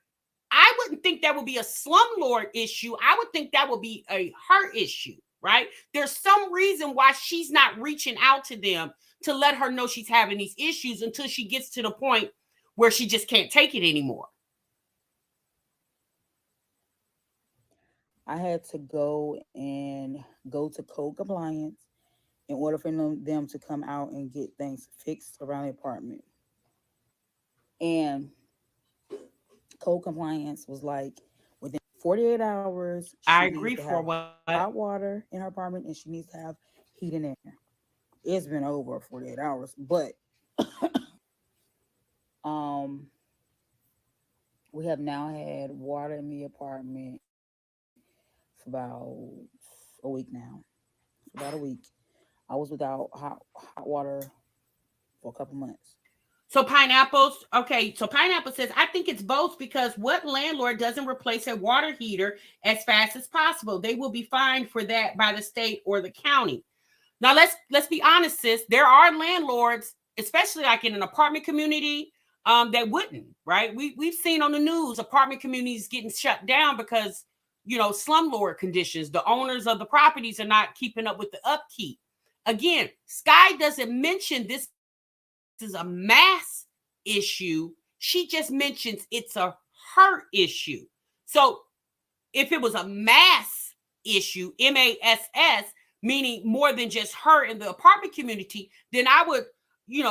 I wouldn't think that would be a slumlord issue. I would think that would be a her issue, right? There's some reason why she's not reaching out to them to let her know she's having these issues until she gets to the point where she just can't take it anymore. I had to go to code compliance in order for them to come out and get things fixed around the apartment. And code compliance was like, within 48 hours, I she agree needs to for have what? hot water in her apartment and she needs to have heat and air. It's been over 48 hours, but we have now had water in the apartment for about a week now. For about a week. I was without hot water for a couple months. So Pineapples, okay, so Pineapple says, I think it's both, because what landlord doesn't replace a water heater as fast as possible? They will be fined for that by the state or the county. Now let's be honest, sis. There are landlords, especially like in an apartment community, that wouldn't, right? We've seen on the news apartment communities getting shut down because, slumlord conditions. The owners of the properties are not keeping up with the upkeep. Again, Skye doesn't mention this is a mass issue. She just mentions it's a her issue. So if it was a mass issue, MASS, meaning more than just her in the apartment community, then I would,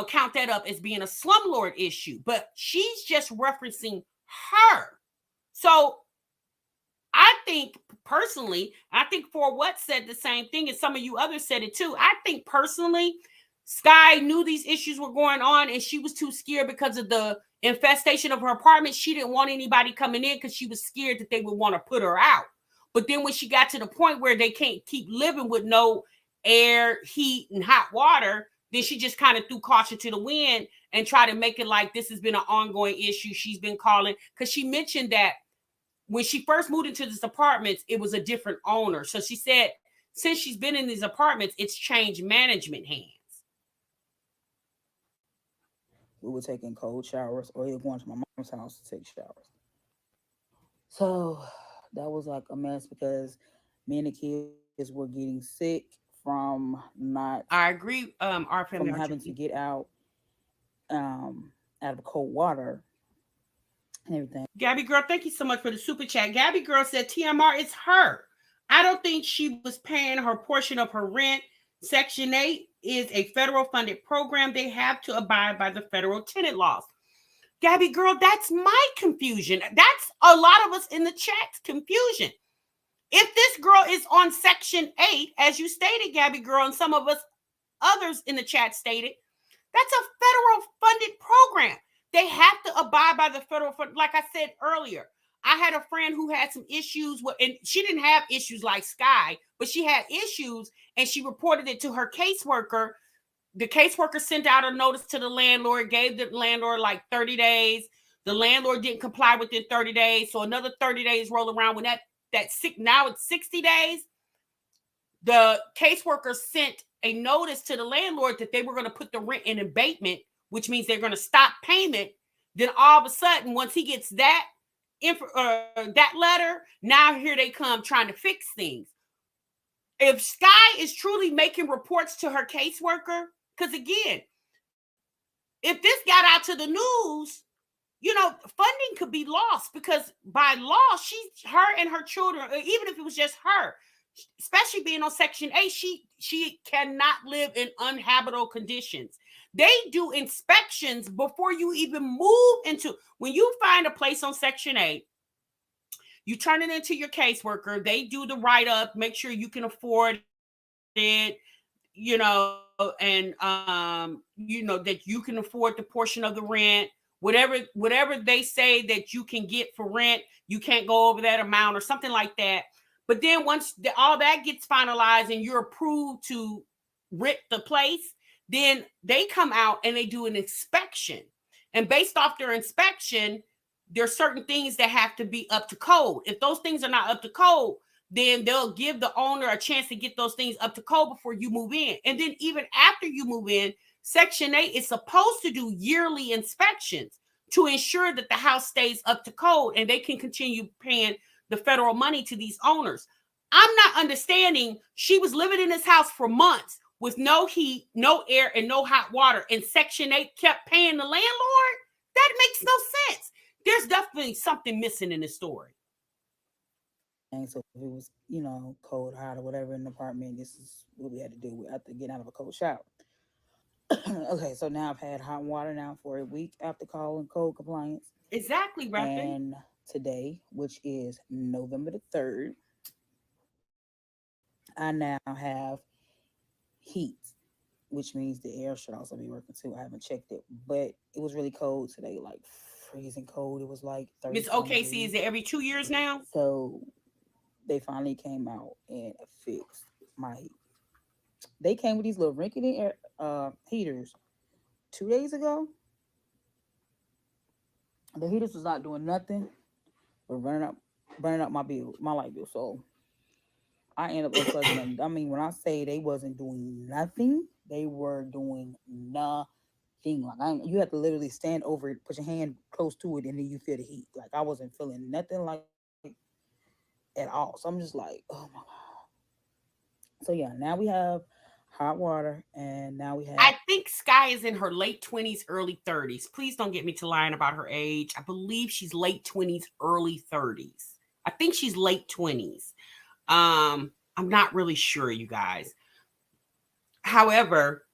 count that up as being a slumlord issue. But she's just referencing her. So I think personally, I think For What said the same thing, and some of you others said it too. I think personally, Skye knew these issues were going on and she was too scared because of the infestation of her apartment. She didn't want anybody coming in because she was scared that they would want to put her out. But then when she got to the point where they can't keep living with no air, heat, and hot water, then she just kind of threw caution to the wind and tried to make it like this has been an ongoing issue. She's been calling, because she mentioned that when she first moved into this apartment, it was a different owner. So she said, since she's been in these apartments, it's changed management hands. We were taking cold showers or either going to my mom's house to take showers. So that was like a mess because me and the kids were getting sick from not. I agree. Our family from having to get out of cold water and everything. Gabby Girl, thank you so much for the super chat. Gabby Girl said TMR, it's her. I don't think she was paying her portion of her rent. Section 8 is a federal funded program. They have to abide by the federal tenant laws. Gabby Girl, that's my confusion. That's a lot of us in the chat's confusion. If this girl is on Section 8, as you stated, Gabby Girl, and some of us others in the chat stated, that's a federal funded program. They have to abide by the federal fund. Like I said earlier, I had a friend who had some issues with, and she didn't have issues like Skye, but she had issues and she reported it to her caseworker. The caseworker sent out a notice to the landlord, gave the landlord like 30 days. The landlord didn't comply within 30 days. So another 30 days rolled around. When now it's 60 days. The caseworker sent a notice to the landlord that they were going to put the rent in abatement, which means they're going to stop payment. Then all of a sudden, once he gets that letter, now here they come trying to fix things. If Skye is truly making reports to her caseworker, because again, if this got out to the news, funding could be lost, because by law, her and her children, even if it was just her, especially being on Section 8, she cannot live in uninhabitable conditions. They do inspections before you even move into. When you find a place on Section 8, you turn it into your caseworker. They do the write-up, make sure you can afford it, and that you can afford the portion of the rent. Whatever they say that you can get for rent, you can't go over that amount or something like that. But then once all that gets finalized and you're approved to rent the place, then they come out and they do an inspection. And based off their inspection, there's certain things that have to be up to code. If those things are not up to code, then they'll give the owner a chance to get those things up to code before you move in. And then even after you move in, Section 8 is supposed to do yearly inspections to ensure that the house stays up to code and they can continue paying the federal money to these owners. I'm not understanding. She was living in this house for months with no heat, no air, and no hot water, and Section 8 kept paying the landlord? That makes no sense. There's definitely something missing in this story. And so if it was, cold, hot, or whatever in the apartment, this is what we had to do. We had to get out of a cold shower. Okay, so now I've had hot water now for a week after calling code compliance. Exactly, Rapid. And today, which is November the 3rd, I now have heat, which means the air should also be working too. I haven't checked it, but it was really cold today, like freezing cold. It was like 30 Miss some OKC, is degrees. it every 2 years now? So they finally came out and fixed my heat. They came with these little rinkety air heaters 2 days ago. The heaters was not doing nothing but burning up my light bill. So I ended up unplugging them. I mean, when I say they wasn't doing nothing, they were doing nothing. Like you have to literally stand over it, put your hand close to it, and then you feel the heat. Like I wasn't feeling nothing like at all. So I'm just like, oh my god. So yeah, now we have hot water, and now we have I think Skye is in her late 20s, early 30s. Please don't get me to lying about her age. I believe she's late 20s, early 30s. I think she's late 20s. I'm not really sure, you guys. However,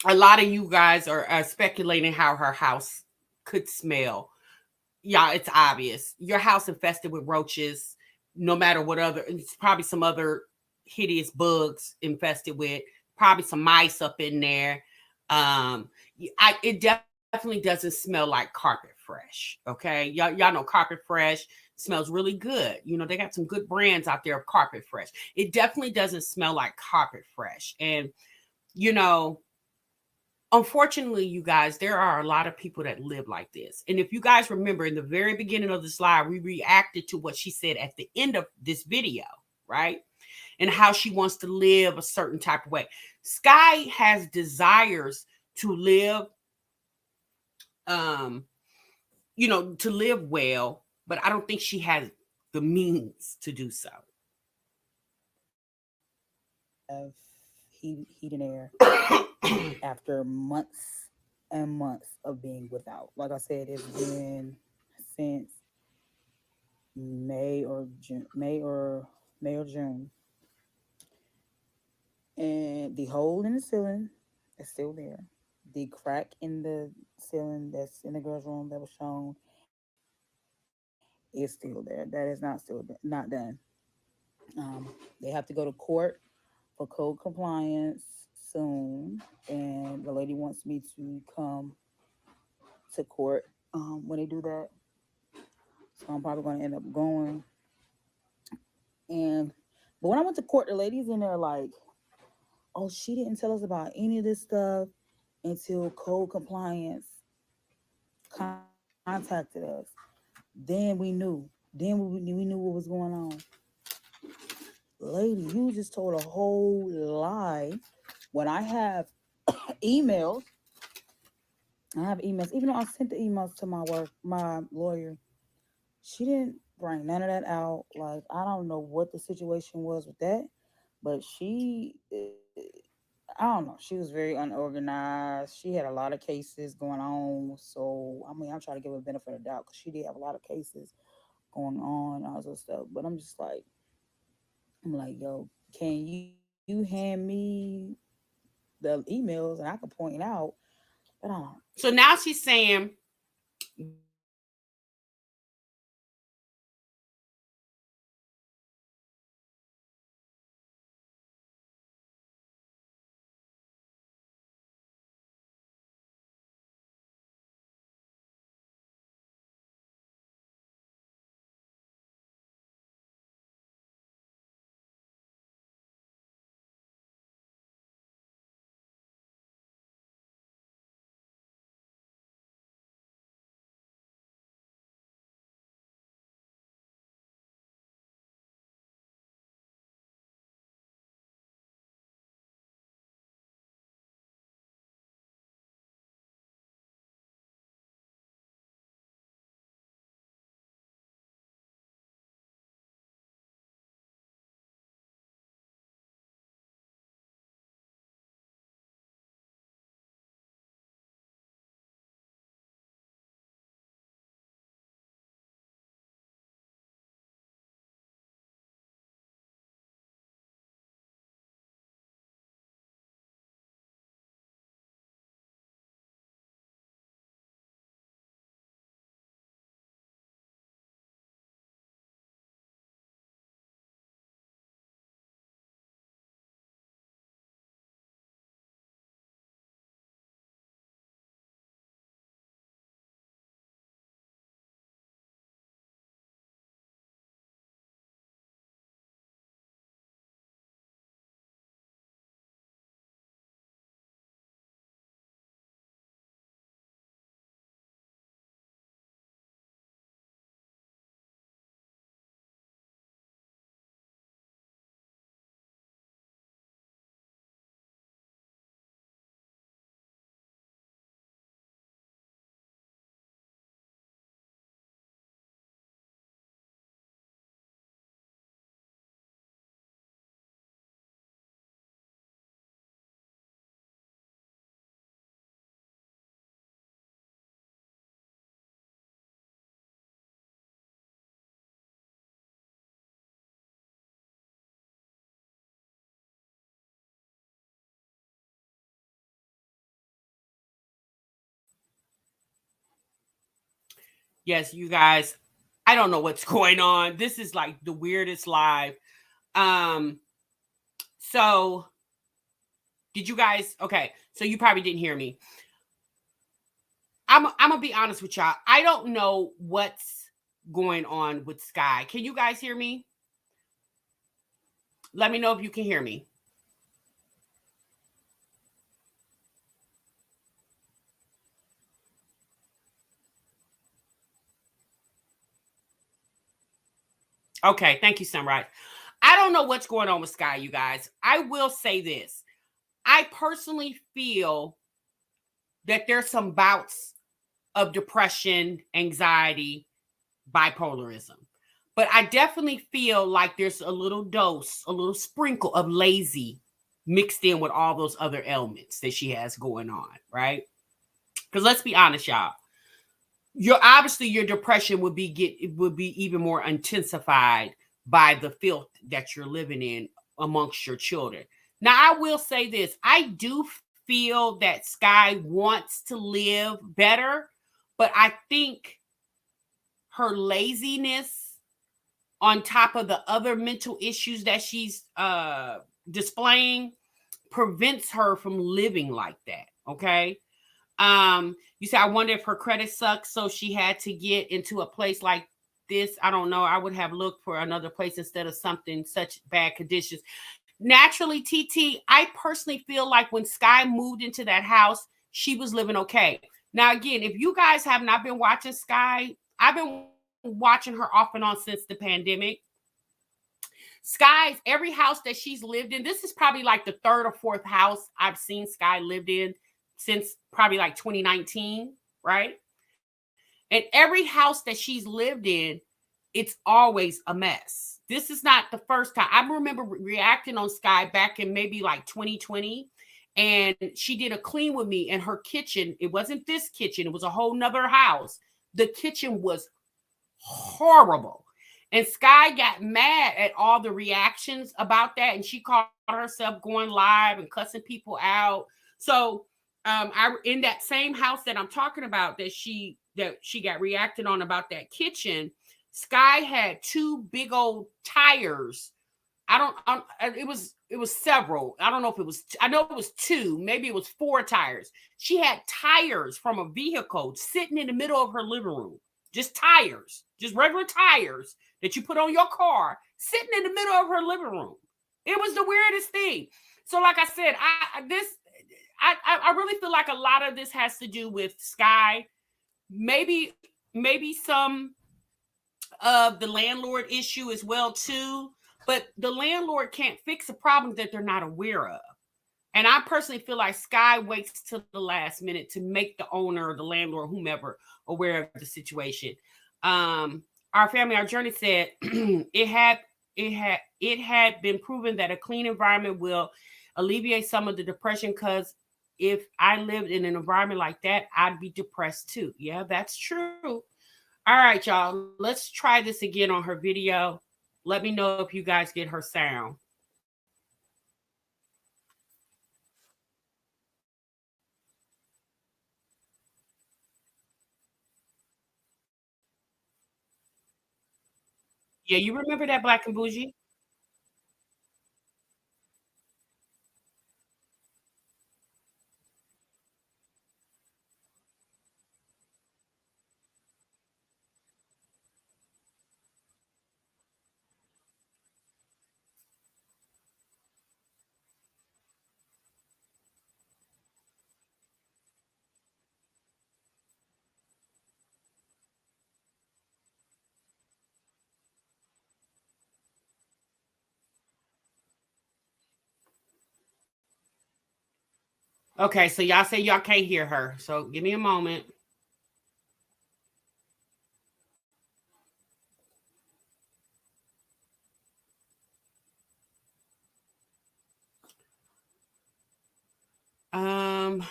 a lot of you guys are speculating how her house could smell. Yeah, it's obvious. Your house infested with roaches, no matter what other, it's probably some other hideous bugs infested with, probably some mice up in there. It definitely doesn't smell like carpet fresh. Okay. Y'all know carpet fresh smells really good. You know, they got some good brands out there of carpet fresh. It definitely doesn't smell like carpet fresh. And, you know, unfortunately, you guys, there are a lot of people that live like this. And if you guys remember in the very beginning of the slide, we reacted to what she said at the end of this video, right? And how she wants to live a certain type of way. Skye has desires to live, um, to live well, but I don't think she has the means to do so. have heat and air after months and months of being without. Like I said, it's been since May or June, and the hole in the ceiling is still there. The crack in the ceiling that's in the girls' room that was shown is still there. That is not done. They have to go to court for code compliance soon, and the lady wants me to come to court when they do that. So I'm probably going to end up going. And but when I went to court, the ladies in there like, oh, she didn't tell us about any of this stuff until code compliance contacted us. Then we knew. We knew what was going on. Lady, you just told a whole lie. When I have emails, even though I sent the emails to my lawyer, she didn't bring none of that out. Like, I don't know what the situation was with that, but I don't know. She was very unorganized. She had a lot of cases going on. So, I mean, I'm trying to give her the benefit of the doubt because she did have a lot of cases going on, all this stuff. But I'm like, yo, can you hand me the emails and I can point out? But I don't. So now she's saying that Yes, you guys. I don't know what's going on. This is like the weirdest live. Um, so did you guys okay, so you probably didn't hear me. I'm gonna be honest with y'all. I don't know what's going on with Skye. Can you guys hear me? Let me know if you can hear me. Okay, thank you, Sunrise. I don't know what's going on with Skye, you guys. I will say this. I personally feel that there's some bouts of depression, anxiety, bipolarism. But I definitely feel like there's a little dose, a little sprinkle of lazy mixed in with all those other ailments that she has going on, right? Because let's be honest, y'all. Your depression would be even more intensified by the filth that you're living in amongst your children. Now, I will say this: I do feel that Skye wants to live better, but I think her laziness on top of the other mental issues that she's displaying prevents her from living like that. Okay. You say, I wonder if her credit sucks, so she had to get into a place like this. I don't know. I would have looked for another place instead of something such bad conditions. Naturally, TT, I personally feel like when Skye moved into that house, she was living okay. Now, again, if you guys have not been watching Skye, I've been watching her off and on since the pandemic. Skye's every house that she's lived in, this is probably like the third or fourth house I've seen Skye lived in since probably like 2019, right? And every house that she's lived in, it's always a mess. This is not the first time. I remember reacting on Skye back in maybe like 2020. And she did a clean with me in her kitchen. It wasn't this kitchen, it was a whole nother house. The kitchen was horrible. And Skye got mad at all the reactions about that. And she caught herself going live and cussing people out. So I in that same house that I'm talking about that she got reacted on about that kitchen, Skye had two big old tires. It was several. I don't know if it was, I know it was two, maybe it was four tires. She had tires from a vehicle sitting in the middle of her living room. Just tires, just regular tires that you put on your car, sitting in the middle of her living room. It was the weirdest thing. So, like I said, I really feel like a lot of this has to do with Skye. Maybe some of the landlord issue as well too. But the landlord can't fix a problem that they're not aware of. And I personally feel like Skye waits till the last minute to make the owner or the landlord, whomever, aware of the situation. Our family, our journey said it had been proven that a clean environment will alleviate some of the depression, because if I lived in an environment like that, I'd be depressed too. Yeah, that's true. All right, y'all. Let's try this again on her video. Let me know if you guys get her sound. Yeah, you remember that Black and Bougie? Okay, so y'all say y'all can't hear her. So give me a moment. Um,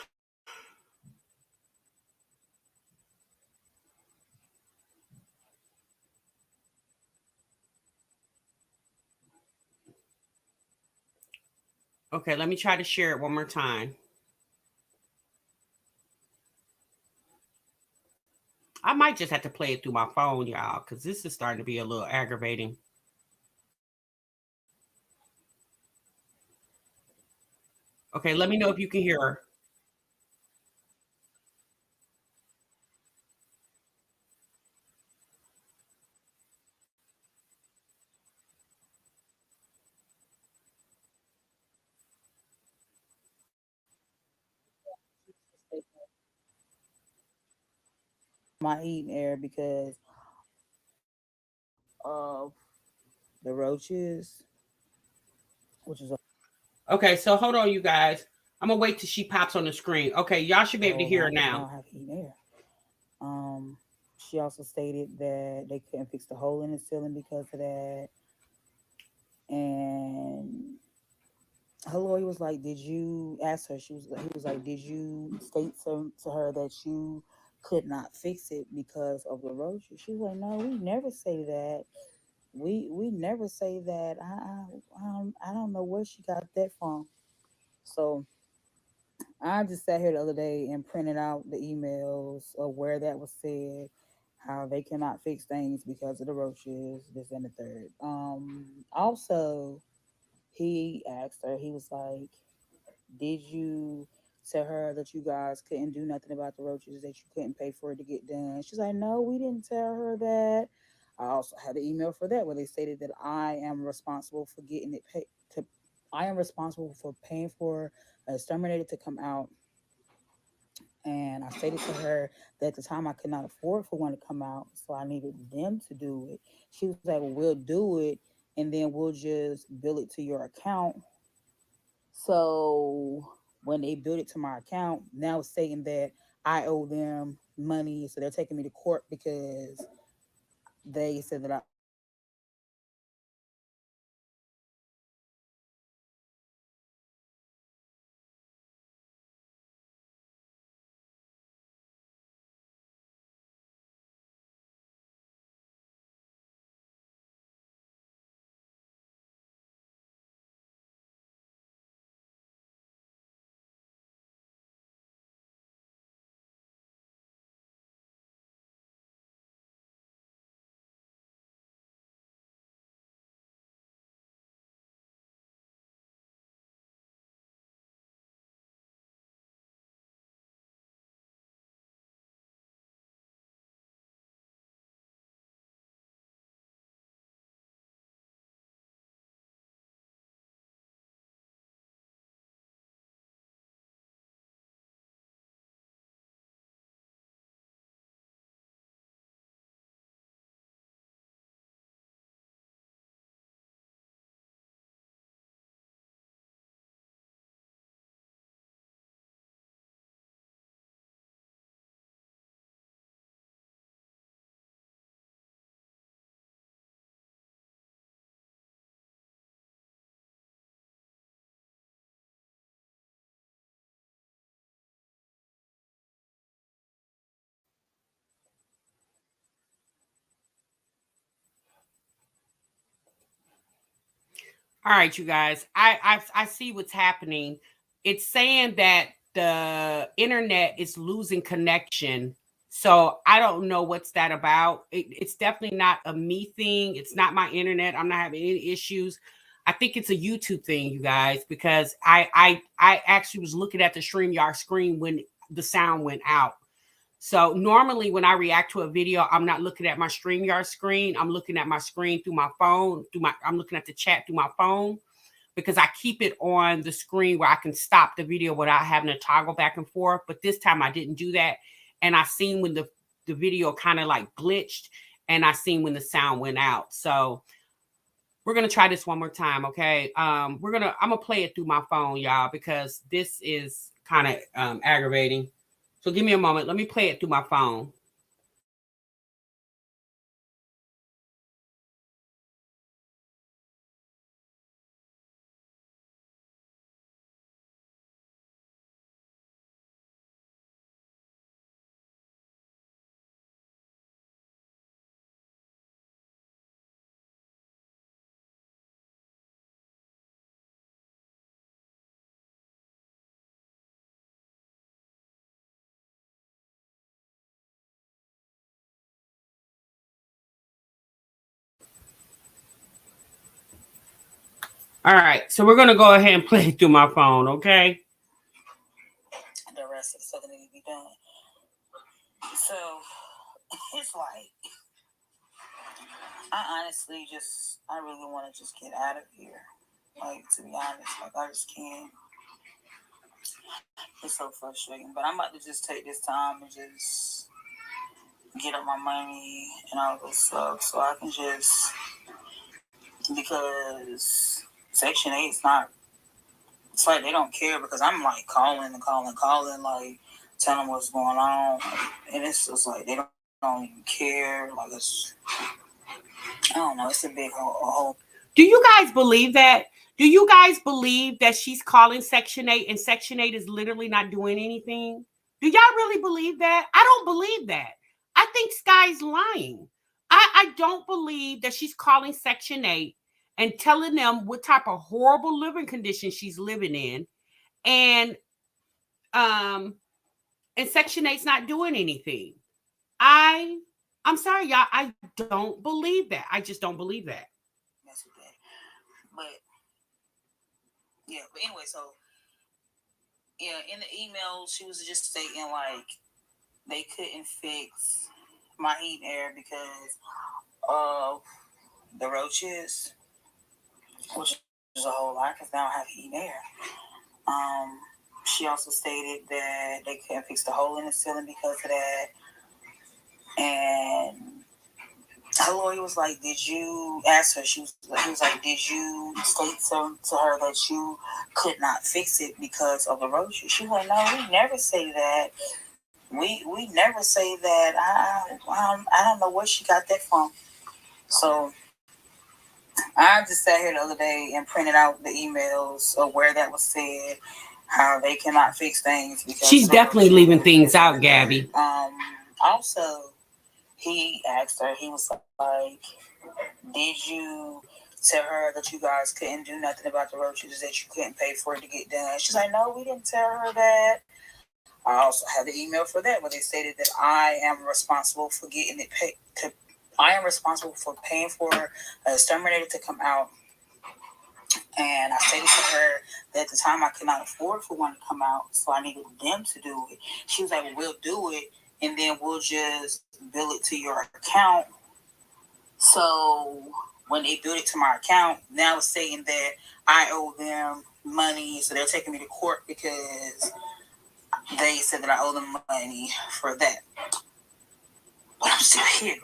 okay, let me try to share it one more time. I might just have to play it through my phone, y'all, because this is starting to be a little aggravating. Okay, let me know if you can hear her. My eating air because of the roaches, which is a Okay, so hold on, you guys. I'm gonna wait till she pops on the screen. Okay, y'all should be able to so hear her long because I now. don't have heating air. She also stated that they couldn't fix the hole in the ceiling because of that. And her lawyer was like, "Did you ask her?" He was like, "Did you state to her that you could not fix it because of the roaches?" She was like, "No, we never say that. We never say that. I don't know where she got that from." So I just sat here the other day and printed out the emails of where that was said, how they cannot fix things because of the roaches, this and the third. Also, he asked her, he was like, "Did you tell her that you guys couldn't do nothing about the roaches, that you couldn't pay for it to get done?" She's like, "No, we didn't tell her that." I also had an email for that where they stated that I am responsible for getting it paid. I am responsible for paying for a exterminator to come out, and I stated to her that at the time I could not afford for one to come out, so I needed them to do it. She was like, "Well, we'll do it, and then we'll just bill it to your account." So when they billed it to my account, now it's saying that I owe them money, so they're taking me to court because they said that I. All right, you guys. I see what's happening. It's saying that the internet is losing connection. So I don't know what's that about. It's definitely not a me thing. It's not my internet. I'm not having any issues. I think it's a YouTube thing, you guys, because I actually was looking at the StreamYard screen when the sound went out. So normally when I react to a video, I'm not looking at my StreamYard screen. I'm looking at my screen through my phone, I'm looking at the chat through my phone because I keep it on the screen where I can stop the video without having to toggle back and forth. But this time I didn't do that. And I seen when the video kind of like glitched, and I seen when the sound went out. So we're gonna try this one more time, okay? I'm gonna play it through my phone, y'all, because this is kind of aggravating. So give me a moment. Let me play it through my phone. All right, so we're gonna go ahead and play through my phone, okay? The rest of the stuff that need to be done. So it's like I honestly I really want to just get out of here. Like, to be honest, like I just can't. It's so frustrating. But I'm about to just take this time and just get up my money and all this stuff so I can just, because Section 8 is not, it's like they don't care because I'm like calling and calling, like telling them what's going on. And it's just like they don't even care. Like I don't know, it's a big whole. Do you guys believe that? Do you guys believe that she's calling Section 8 and Section 8 is literally not doing anything? Do y'all really believe that? I don't believe that. I think Skye's lying. I don't believe that she's calling Section 8 and telling them what type of horrible living conditions she's living in. And Section 8's not doing anything. I'm sorry, y'all. I don't believe that. I just don't believe that. But yeah, but anyway, so yeah, in the email she was just stating like they couldn't fix my heat and air because of the roaches, which is a whole lot because now I have heat and air. She also stated that they couldn't fix the hole in the ceiling because of that. And her lawyer was like, "Did you ask her?" He was like, "Did you state to her that you could not fix it because of the roaches?" She was like, "No, we never say that. We never say that. I don't know where she got that from." So I just sat here the other day and printed out the emails of where that was said, how they cannot fix things because she's definitely leaving things out, Gabby. Also, he asked her, he was like, "Did you tell her that you guys couldn't do nothing about the roaches, that you couldn't pay for it to get done?" She's like, "No, we didn't tell her that." I also had the email for that where they stated that I am responsible for getting it paid. I am responsible for paying for a exterminator to come out. And I stated to her that at the time I could not afford for one to come out, so I needed them to do it. She was like, "Well, we'll do it, and then we'll just bill it to your account." So when they billed it to my account, now it's saying that I owe them money, so they're taking me to court because they said that I owe them money for that. But I'm still here.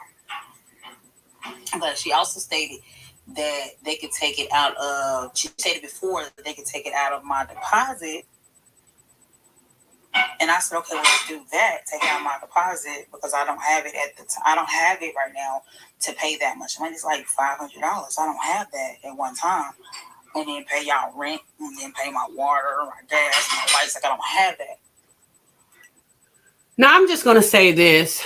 But she also stated that they could take it out of, she stated before that they could take it out of my deposit. And I said, "Okay, well, let's do that. Take it out of my deposit because I don't have it at the time. I don't have it right now to pay that much money. It's like $500. I don't have that at one time. And then pay y'all rent, and then pay my water, my gas, my lights. Like, I don't have that." Now, I'm just going to say this.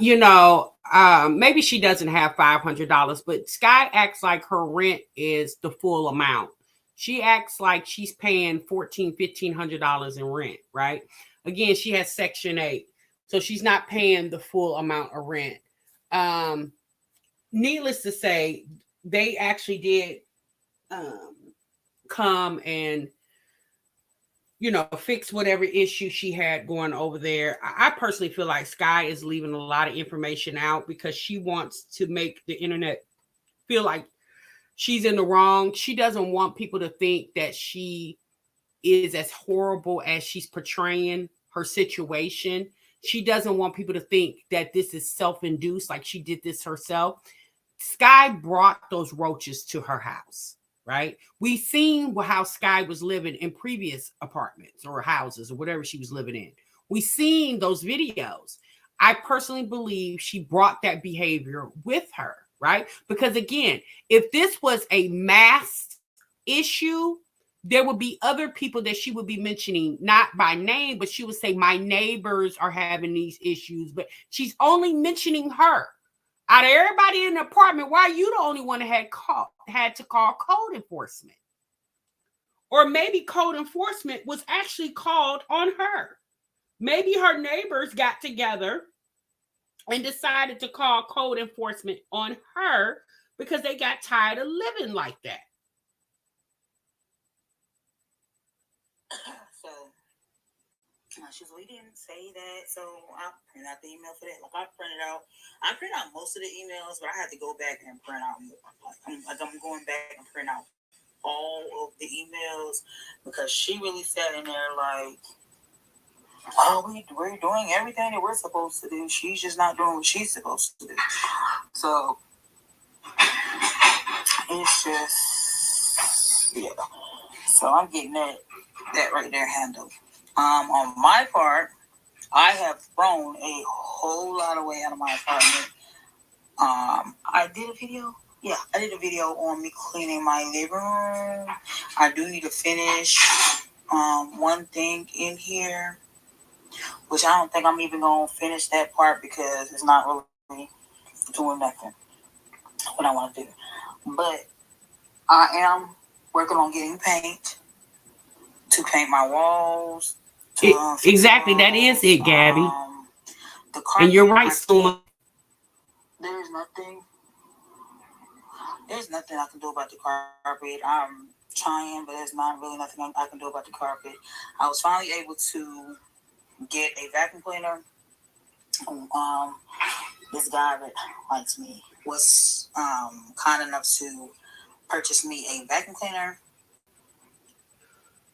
Maybe she doesn't have $500, but Skye acts like her rent is the full amount. She acts like she's paying $1,400, $1,500 in rent, right? Again, she has Section 8, so she's not paying the full amount of rent. Needless to say, they actually did come and fix whatever issue she had going over there. I personally feel like Skye is leaving a lot of information out because she wants to make the internet feel like she's in the wrong. She doesn't want people to think that she is as horrible as she's portraying her situation. She doesn't want people to think that this is self-induced, like she did this herself. Skye brought those roaches to her house. Right? We seen how Skye was living in previous apartments or houses or whatever she was living in. We seen those videos. I personally believe she brought that behavior with her, right? Because again, if this was a mass issue, there would be other people that she would be mentioning, not by name, but she would say, "My neighbors are having these issues," but she's only mentioning her. Out of everybody in the apartment, why are you the only one that had to call code enforcement? Or maybe code enforcement was actually called on her. Maybe her neighbors got together and decided to call code enforcement on her because they got tired of living like that. So she was, we didn't say that. So I printed out the email for that. Like I printed out most of the emails, but I had to go back and print out more. I'm going back and print out all of the emails because she really sat in there like, oh, we're doing everything that we're supposed to do. She's just not doing what she's supposed to do. So it's just, yeah. So I'm getting that right there handled. On my part, I have thrown a whole lot away out of my apartment. I did a video. Yeah, I did a video on me cleaning my living room. I do need to finish one thing in here, which I don't think I'm even gonna finish that part because it's not really doing nothing what I want to do. But I am working on getting paint to paint my walls. Exactly, that is it, Gabby. The carpet, and you're right, Suma. There's nothing I can do about the carpet. I'm trying, but there's not really nothing I can do about the carpet. I was finally able to get a vacuum cleaner. This guy that likes me was kind enough to purchase me a vacuum cleaner.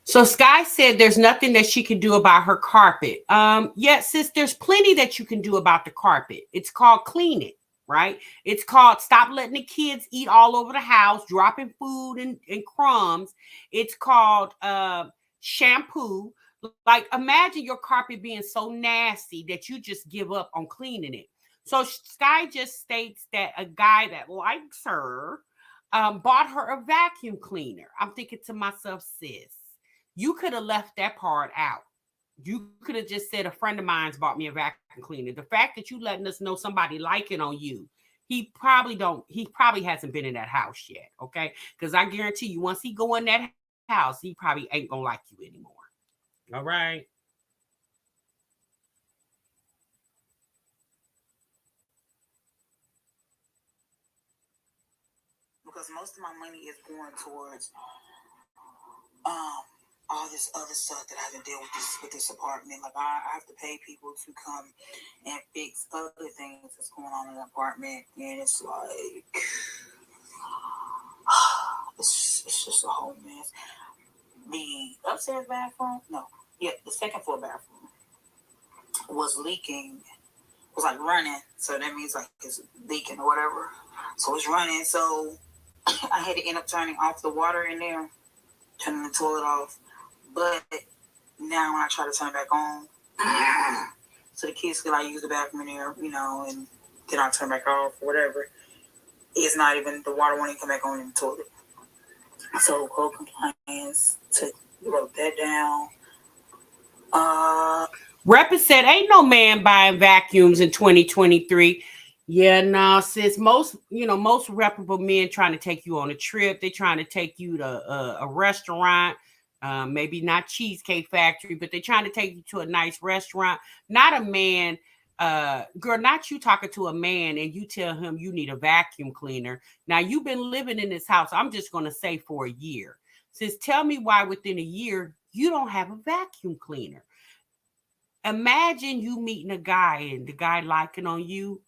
So Skye said there's nothing that she can do about her carpet. Yeah, sis, there's plenty that you can do about the carpet. It's called clean it, right? It's called stop letting the kids eat all over the house, dropping food and crumbs. It's called shampoo. Like, imagine your carpet being so nasty that you just give up on cleaning it. So Skye just states that a guy that likes her bought her a vacuum cleaner. I'm thinking to myself, sis, you could have left that part out. You could have just said a friend of mine's bought me a vacuum cleaner. The fact that you letting us know somebody liking on you, he probably hasn't been in that house yet, okay? Because I guarantee you, once he go in that house, he probably ain't gonna like you anymore. All right. Because most of my money is going towards all this other stuff that I have to deal with this apartment. Like I have to pay people to come and fix other things that's going on in the apartment, and it's like it's just a whole mess. The upstairs bathroom, the second floor bathroom was leaking. It was like running, so that means like it's leaking or whatever. So it's running. So I had to end up turning off the water in there, turning the toilet off. But now when I try to turn it back on, so the kids could like use the bathroom in there, and then I turn back off or whatever. It's not even, the water won't even come back on in the toilet. So code compliance wrote that down. Rapper said, ain't no man buying vacuums in 2023. Yeah, no, sis. Most reputable men trying to take you on a trip. They trying to take you to a restaurant. Maybe not Cheesecake Factory, but they're trying to take you to a nice restaurant. Not a man, girl, not you talking to a man and you tell him you need a vacuum cleaner. Now, you've been living in this house, I'm just going to say, for a year. Sis, tell me why within a year you don't have a vacuum cleaner. Imagine you meeting a guy and the guy liking on you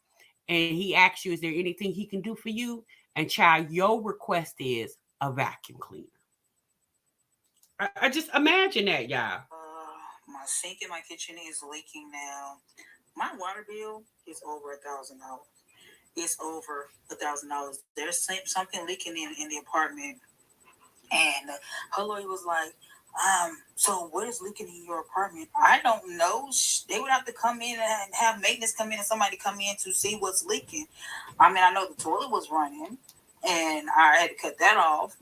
and he asks you, is there anything he can do for you? And child, your request is a vacuum cleaner. I just imagine that, y'all. My sink in my kitchen is leaking now. My water bill is over $1,000. It's over $1,000. There's something leaking in the apartment, and her lawyer was like, so what is leaking in your apartment? I don't know. They would have to come in and have maintenance come in and somebody come in to see what's leaking. I mean, I know the toilet was running, and I had to cut that off.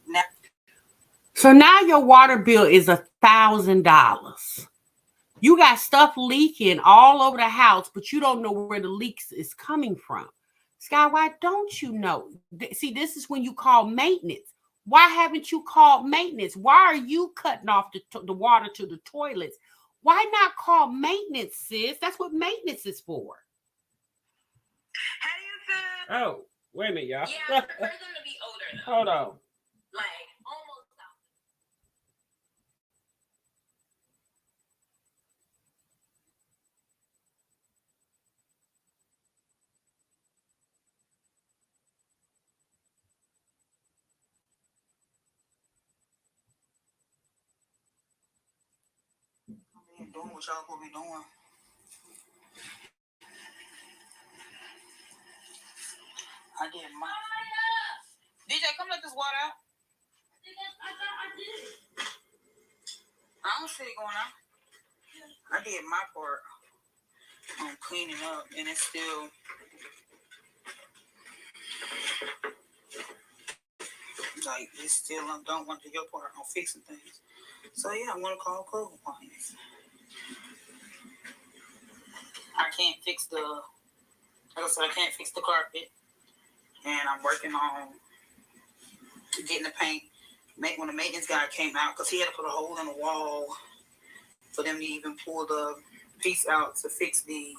So now your water bill is $1,000. You got stuff leaking all over the house, but you don't know where the leaks is coming from. Skye, why don't you know? See, this is when you call maintenance. Why haven't you called maintenance? Why are you cutting off the water to the toilets? Why not call maintenance, sis? That's what maintenance is for. How do you feel? Oh, wait a minute, y'all. Yeah, for them to be older, though. Hold on. Like, almost. doing what y'all supposed to be doing. I did my. DJ, come let this water out. I don't see it going out. I did my part on cleaning up, and it's still like it's still. I don't want to do your part on fixing things. So yeah, I'm gonna call Cove Appliance. I can't fix the. Like I said, I can't fix the carpet, and I'm working on getting the paint. When the maintenance guy came out, because he had to put a hole in the wall for them to even pull the piece out to fix the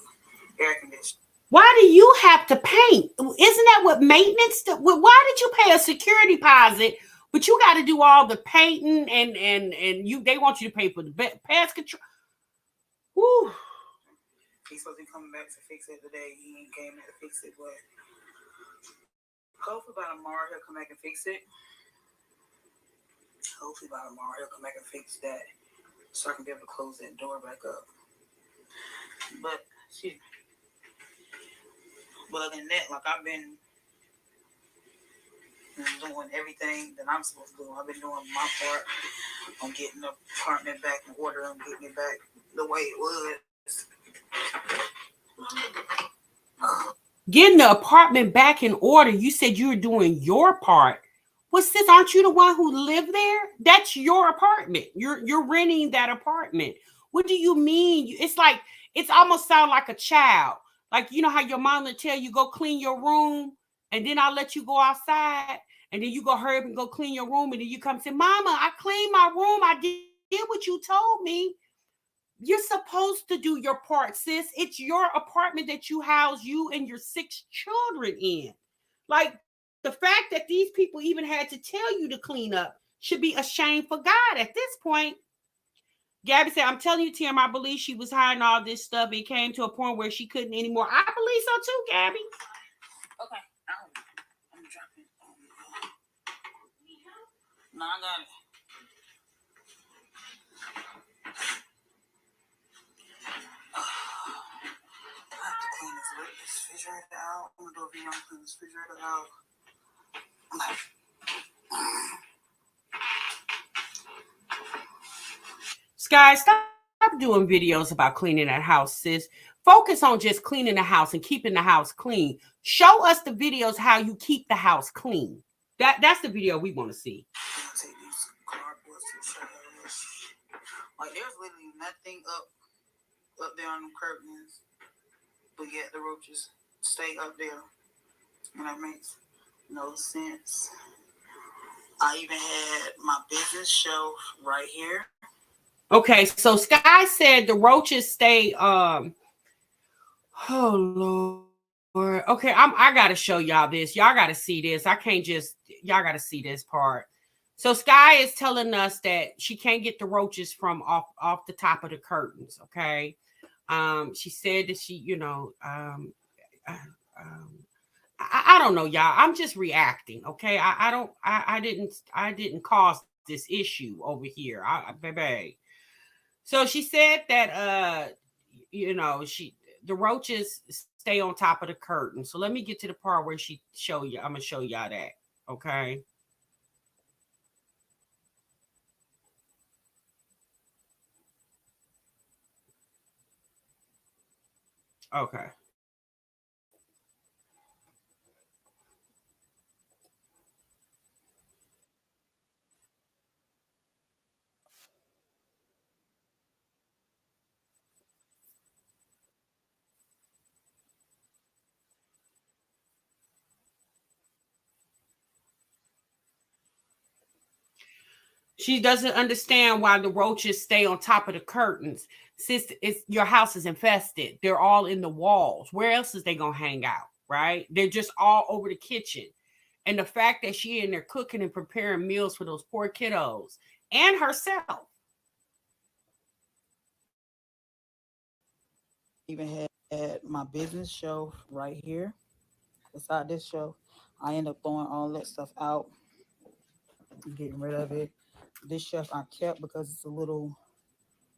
air conditioner. Why do you have to paint? Isn't that what maintenance do? Why did you pay a security deposit, but you got to do all the painting and you? They want you to pay for the pest control. Woo. He's supposed to be coming back to fix it today. He ain't came back to fix it, but hopefully by tomorrow he'll come back and fix it. Hopefully by tomorrow he'll come back and fix that, so I can be able to close that door back up. But other than that, like I've been doing everything that I'm supposed to do. I've been doing my part on getting the apartment back in order and getting it back the way it was. Getting the apartment back in order. You said you were doing your part. Well, sis, aren't you the one who lived there? That's your apartment. You're renting that apartment. What do you mean? It's like it's almost sound like a child. Like you know how your mom will tell you go clean your room, and then I'll let you go outside, and then you go hurry up and go clean your room, and then you come say, "Mama, I cleaned my room. I did what you told me." You're supposed to do your part, sis. It's your apartment that you house you and your 6 children in. Like the fact that these people even had to tell you to clean up should be a shame for God at this point. Gabby said, I'm telling you, Tim, I believe she was hiding all this stuff. It came to a point where she couldn't anymore. I believe so too, Gabby. Okay. I'm dropping. No, I got it. I have to clean this refrigerator out. I'm gonna do a video on cleaning this refrigerator out. Skye, stop doing videos about cleaning that house, sis. Focus on just cleaning the house and keeping the house clean. Show us the videos how you keep the house clean. That's the video we want to see. I'm gonna take these cardboards to show you this. Like there's literally nothing up there on the curtains, but yet the roaches stay up there, and that makes no sense. I even had my business shelf right here. Okay, so Skye said the roaches stay. Oh Lord. Okay, I gotta show y'all this. Y'all gotta see this. I can't just. Y'all gotta see this part. So Skye is telling us that she can't get the roaches from off the top of the curtains. Okay. She said that she, I don't know, y'all. I'm just reacting. Okay. I didn't cause this issue over here. Baby. So she said that the roaches stay on top of the curtain. So let me get to the part where she show you. I'm gonna show y'all that. Okay. Okay. She doesn't understand why the roaches stay on top of the curtains. Since your house is infested, they're all in the walls. Where else is they gonna hang out? Right? They're just all over the kitchen. And the fact that she in there cooking and preparing meals for those poor kiddos and herself. Even had my business shelf right here. Beside this shelf, I end up throwing all that stuff out, getting rid of it. This shelf I kept because it's a little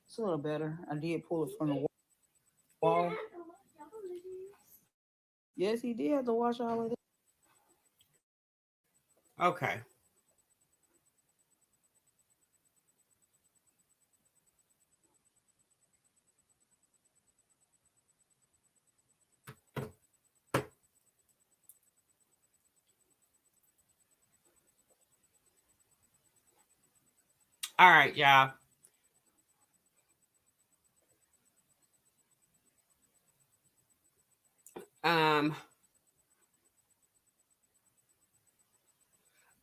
It's a little better. I did pull it from the wall. Yes, he did have to wash all of that. Okay. All right, y'all. Um,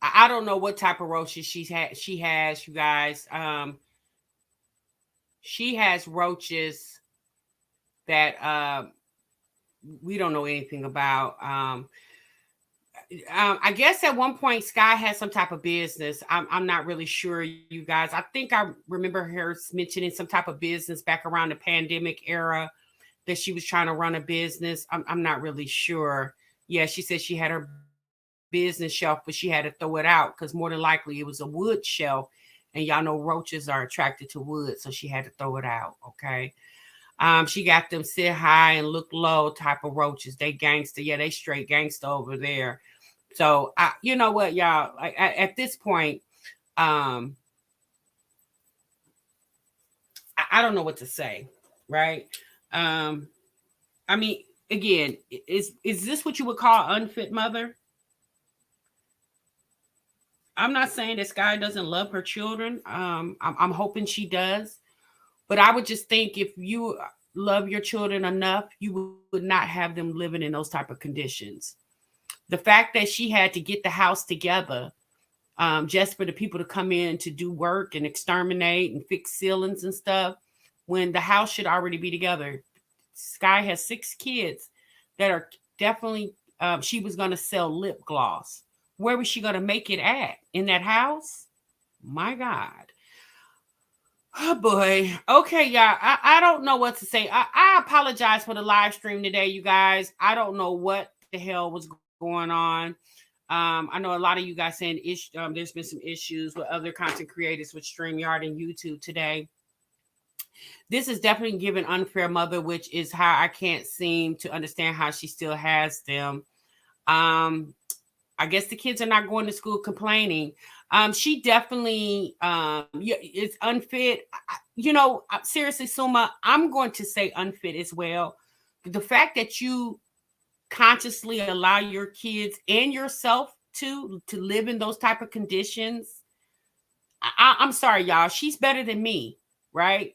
I don't know what type of roaches she has, you guys. She has roaches that we don't know anything about. I guess at one point Skye had some type of business. I'm not really sure, you guys. I think I remember her mentioning some type of business back around the pandemic era that she was trying to run a business. I'm not really sure. Yeah, she said she had her business shelf, but she had to throw it out because more than likely it was a wood shelf, and y'all know roaches are attracted to wood, so she had to throw it out. Okay. She got them sit high and look low type of roaches. They gangster. Yeah, they straight gangster over there. So you know what, y'all, at this point, I don't know what to say, right? Um, I mean, again, is this what you would call unfit mother? I'm not saying that Skye doesn't love her children. I'm hoping she does, but I would just think if you love your children enough, you would not have them living in those type of conditions. The fact that she had to get the house together just for the people to come in to do work and exterminate and fix ceilings and stuff when the house should already be together. Skye has 6 kids that are definitely, she was going to sell lip gloss. Where was she going to make it at? In that house? My God. Oh boy. Okay, y'all. I don't know what to say. I apologize for the live stream today, you guys. I don't know what the hell was going on. I know a lot of you guys saying there's been some issues with other content creators with StreamYard and YouTube today. This is definitely giving unfair mother, which is how I can't seem to understand how she still has them. I guess the kids are not going to school complaining. She definitely it's unfit. Seriously, Suma, I'm going to say unfit as well. The fact that you consciously allow your kids and yourself to live in those type of conditions, I'm sorry, y'all. She's better than me, right?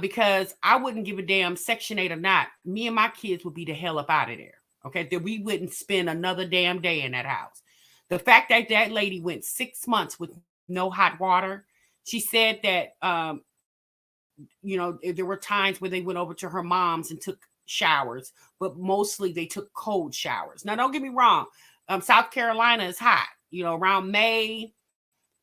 Because I wouldn't give a damn Section 8 or not. Me and my kids would be the hell up out of there. Okay, that we wouldn't spend another damn day in that house. The fact that that lady went 6 months with no hot water, she said that there were times where they went over to her mom's and took showers, but mostly they took cold showers. Now, don't get me wrong. South Carolina is hot, around May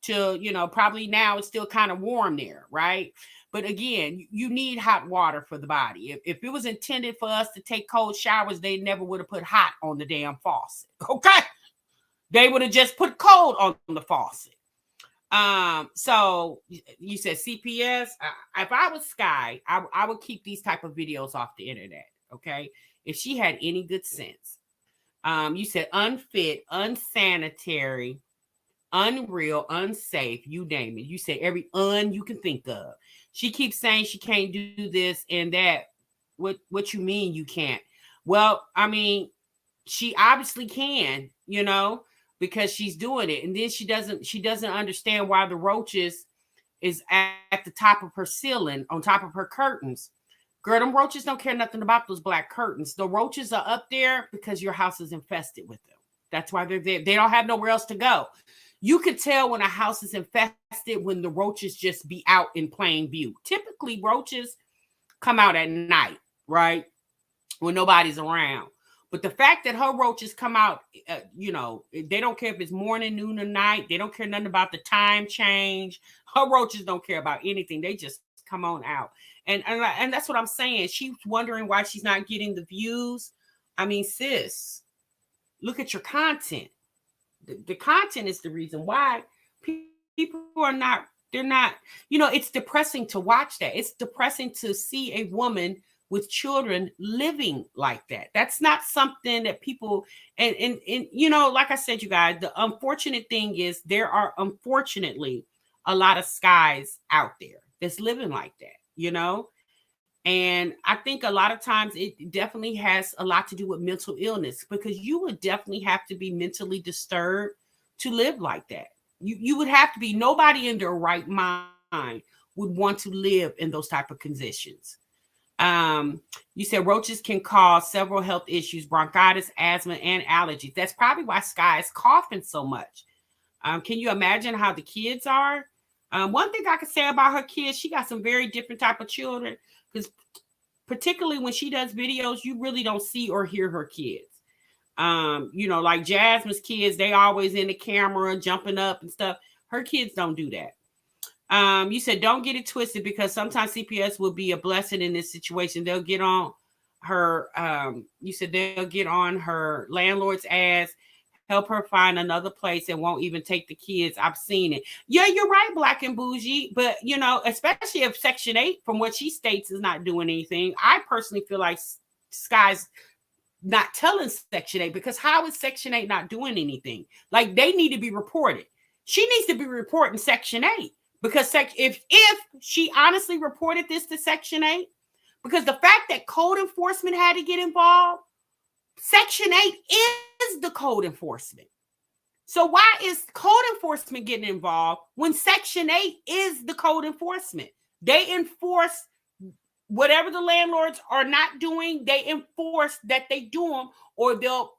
to, probably now it's still kind of warm there, right? But again, you need hot water for the body. If it was intended for us to take cold showers, they never would have put hot on the damn faucet. Okay. They would have just put cold on the faucet. So you said CPS. If I was Skye, I would keep these type of videos off the internet. Okay. If she had any good sense. You said unfit, unsanitary, unreal, unsafe, you name it. You say every you can think of. She keeps saying she can't do this and that. What you mean you can't? Well, I mean, she obviously can, because she's doing it. And then she doesn't understand why the roaches is at the top of her ceiling, on top of her curtains. Girl, them roaches don't care nothing about those black curtains. The roaches are up there because your house is infested with them. That's why they're there. They don't have nowhere else to go. You could tell when a house is infested when the roaches just be out in plain view. Typically, roaches come out at night, right? When nobody's around. But the fact that her roaches come out, they don't care if it's morning, noon, or night. They don't care nothing about the time change. Her roaches don't care about anything. They just come on out. And that's what I'm saying. She's wondering why she's not getting the views. I mean, sis, look at your content. The content is the reason why people are not They're not, you know, it's depressing to watch that. It's depressing to see a woman with children living like that. That's not something that people, and you know, like I said, you guys, the unfortunate thing is there are unfortunately a lot of Skies out there that's living like that, you know? And I think a lot of times it definitely has a lot to do with mental illness, because you would definitely have to be mentally disturbed to live like that. You would have to be, nobody in their right mind would want to live in those type of conditions. You said roaches can cause several health issues, bronchitis, asthma, and allergies. That's probably why Skye is coughing so much. Can you imagine how the kids are? One thing I can say about her kids, she got some very different type of children, because particularly when she does videos, you really don't see or hear her kids. You know, like Jasmine's kids, they always in the camera jumping up and stuff. Her kids don't do that. You said don't get it twisted, because sometimes CPS will be a blessing in this situation. They'll get on her, you said they'll get on her landlord's ass, help her find another place, and won't even take the kids. I've seen it. Yeah, you're right, Black and Bougie. But, you know, especially if Section 8, from what she states, is not doing anything. I personally feel like Skye's not telling Section 8, because how is Section 8 not doing anything? Like, they need to be reported. She needs to be reporting Section 8, because if she honestly reported this to Section 8, because the fact that code enforcement had to get involved, Section 8 is the code enforcement. So why is code enforcement getting involved when Section 8 is the code enforcement? They enforce whatever the landlords are not doing. They enforce that they do them, or they'll,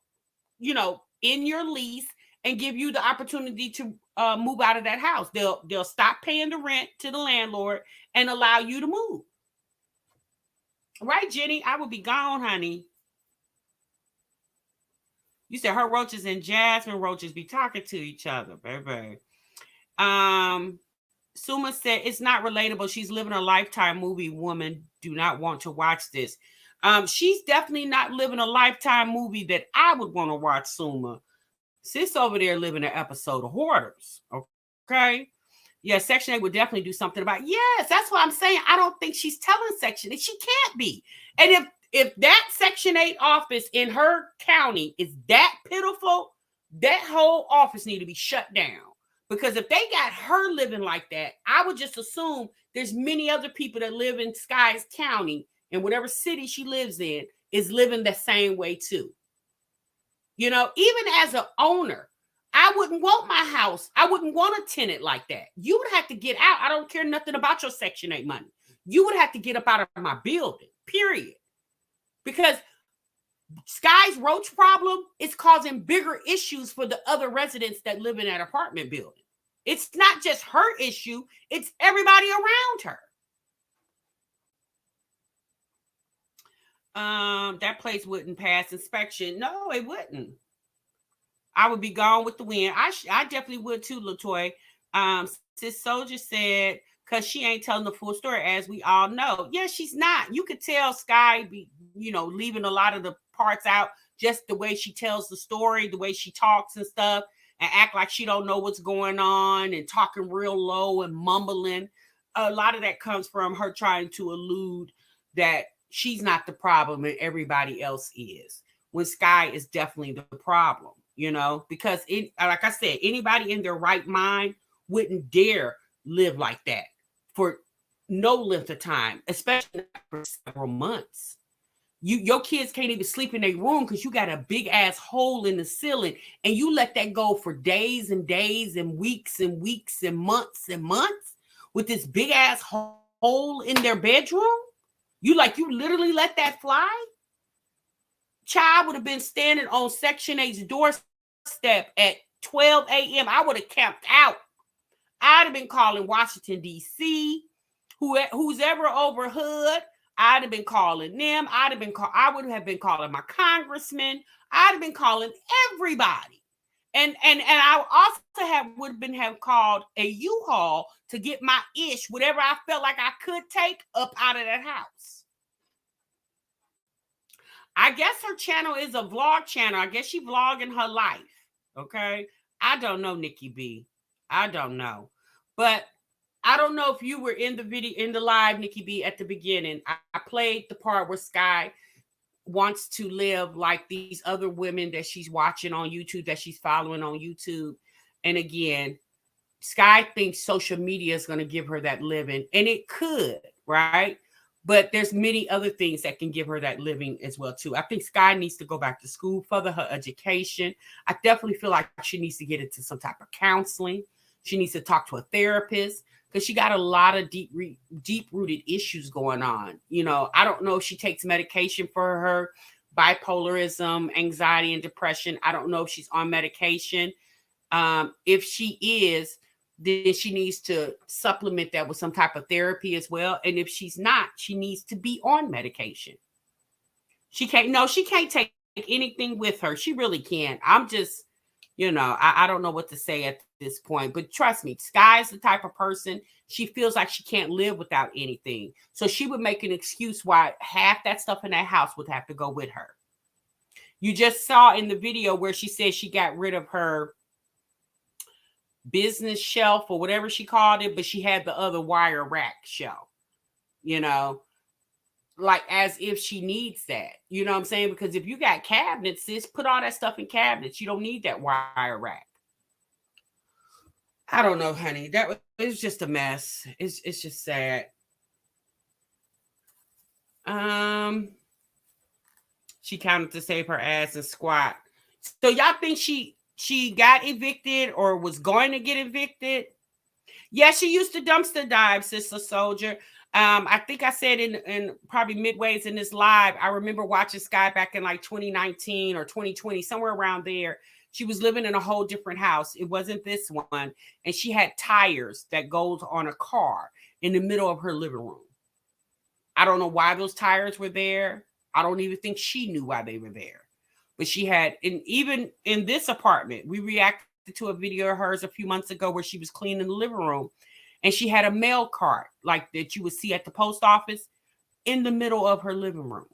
you know, in your lease and give you the opportunity to move out of that house. They'll stop paying the rent to the landlord and allow you to move. Right, Jenny? I would be gone, honey. You said her roaches and Jasmine roaches be talking to each other, baby. Suma said it's not relatable. She's living a Lifetime movie. Woman, do not want to watch this. She's definitely not living a Lifetime movie that I would want to watch, Suma. Sis over there living an episode of Hoarders. Okay. Yeah, Section 8 would definitely do something about it. Yes, that's what I'm saying. I don't think she's telling Section 8. She can't be. And if that Section 8 office in her county is that pitiful, that whole office need to be shut down. Because if they got her living like that, I would just assume there's many other people that live in Skye's county, and whatever city she lives in, is living the same way too. You know, even as an owner, I wouldn't want my house. I wouldn't want a tenant like that. You would have to get out. I don't care nothing about your Section 8 money. You would have to get up out of my building, period. Because Skye's roach problem is causing bigger issues for the other residents that live in that apartment building. It's not just her issue. It's everybody around her. That place wouldn't pass inspection. No, it wouldn't. I would be gone with the wind. I definitely would too, LaToy. Sis Soldier said, because she ain't telling the full story, as we all know. Yeah, she's not. You could tell Skye be, you know, leaving a lot of the parts out, just the way she tells the story, the way she talks and stuff, and act like she don't know what's going on, and talking real low and mumbling. A lot of that comes from her trying to allude that she's not the problem and everybody else is, when Skye is definitely the problem, you know, because like I said, anybody in their right mind wouldn't dare live like that for no length of time, especially for several months. Your kids can't even sleep in their room because you got a big ass hole in the ceiling, and you let that go for days and days and weeks and weeks and months with this big ass hole in their bedroom. You literally let that fly? Child would have been standing on Section 8's doorstep at 12 a.m. I would have camped out. I'd have been calling Washington, D.C., who's ever over hood. I'd have been calling them. I would have been calling my congressman. I'd have been calling everybody. And I also would have called a U-Haul to get my whatever I felt like I could take, up out of that house. I guess her channel is a vlog channel. I guess she vlogging her life. Okay. I don't know, Nikki B. I don't know. But I don't know if you were in the video, in the live, Nikki B, at the beginning. I played the part where Skye wants to live like these other women that she's watching on YouTube, that she's following on YouTube. And again, Skye thinks social media is going to give her that living, and it could, right? But there's many other things that can give her that living as well too. I think Skye needs to go back to school, further her education. I definitely feel like she needs to get into some type of counseling. She needs to talk to a therapist because she got a lot of deep-rooted issues going on. You know, I don't know if she takes medication for her bipolarism, anxiety, and depression. I don't know if she's on medication. If she is, then she needs to supplement that with some type of therapy as well. And if she's not, she needs to be on medication. She can't take anything with her. She really can't. I'm just, I don't know what to say at this point. But trust me, Skye's the type of person, she feels like she can't live without anything. So she would make an excuse why half that stuff in that house would have to go with her. You just saw in the video where she said she got rid of her business shelf or whatever she called it, but she had the other wire rack shelf, like as if she needs that. You know what I'm saying? Because if you got cabinets, sis, put all that stuff in cabinets. You don't need that wire rack. I don't know, honey. That was just a mess. It's just sad. She counted to save her ass and squat. So y'all think she got evicted or was going to get evicted? Yeah, she used to dumpster dive, Sister Soldier. I think I said in probably midways in this live, I remember watching Skye back in like 2019 or 2020, somewhere around there. She was living in a whole different house. It wasn't this one. And she had tires that goes on a car in the middle of her living room. I don't know why those tires were there. I don't even think she knew why they were there. But she had, and even in this apartment, we reacted to a video of hers a few months ago where she was cleaning the living room and she had a mail cart like that you would see at the post office in the middle of her living room.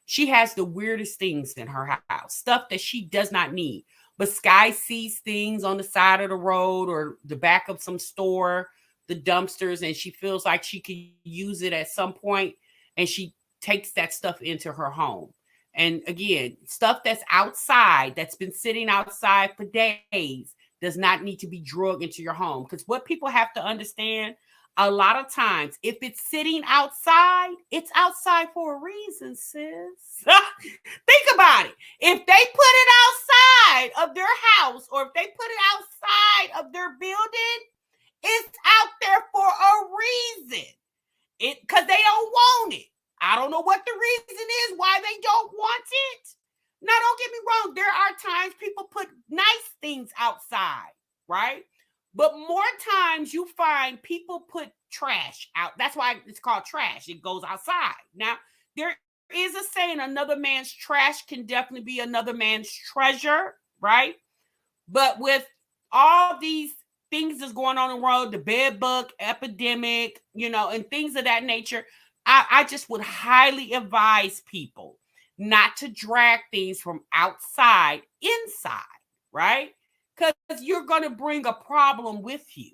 She has the weirdest things in her house, stuff that she does not need. But Skye sees things on the side of the road or the back of some store, the dumpsters, and she feels like she could use it at some point, and she takes that stuff into her home. And again, stuff that's outside, that's been sitting outside for days, does not need to be drugged into your home. Because what people have to understand, a lot of times, if it's sitting outside, it's outside for a reason, sis. Think about it. If they put it outside of their house or if they put it outside of their building, it's out there for a reason. Because they don't want it. I don't know what the reason is why they don't want it. Now, don't get me wrong. There are times people put nice things outside, right? But more times you find people put trash out. That's why it's called trash. It goes outside. Now, there is a saying, another man's trash can definitely be another man's treasure, right? But with all these things that's going on in the world, the bed bug epidemic, and things of that nature, I just would highly advise people not to drag things from outside inside, right? Because you're going to bring a problem with you,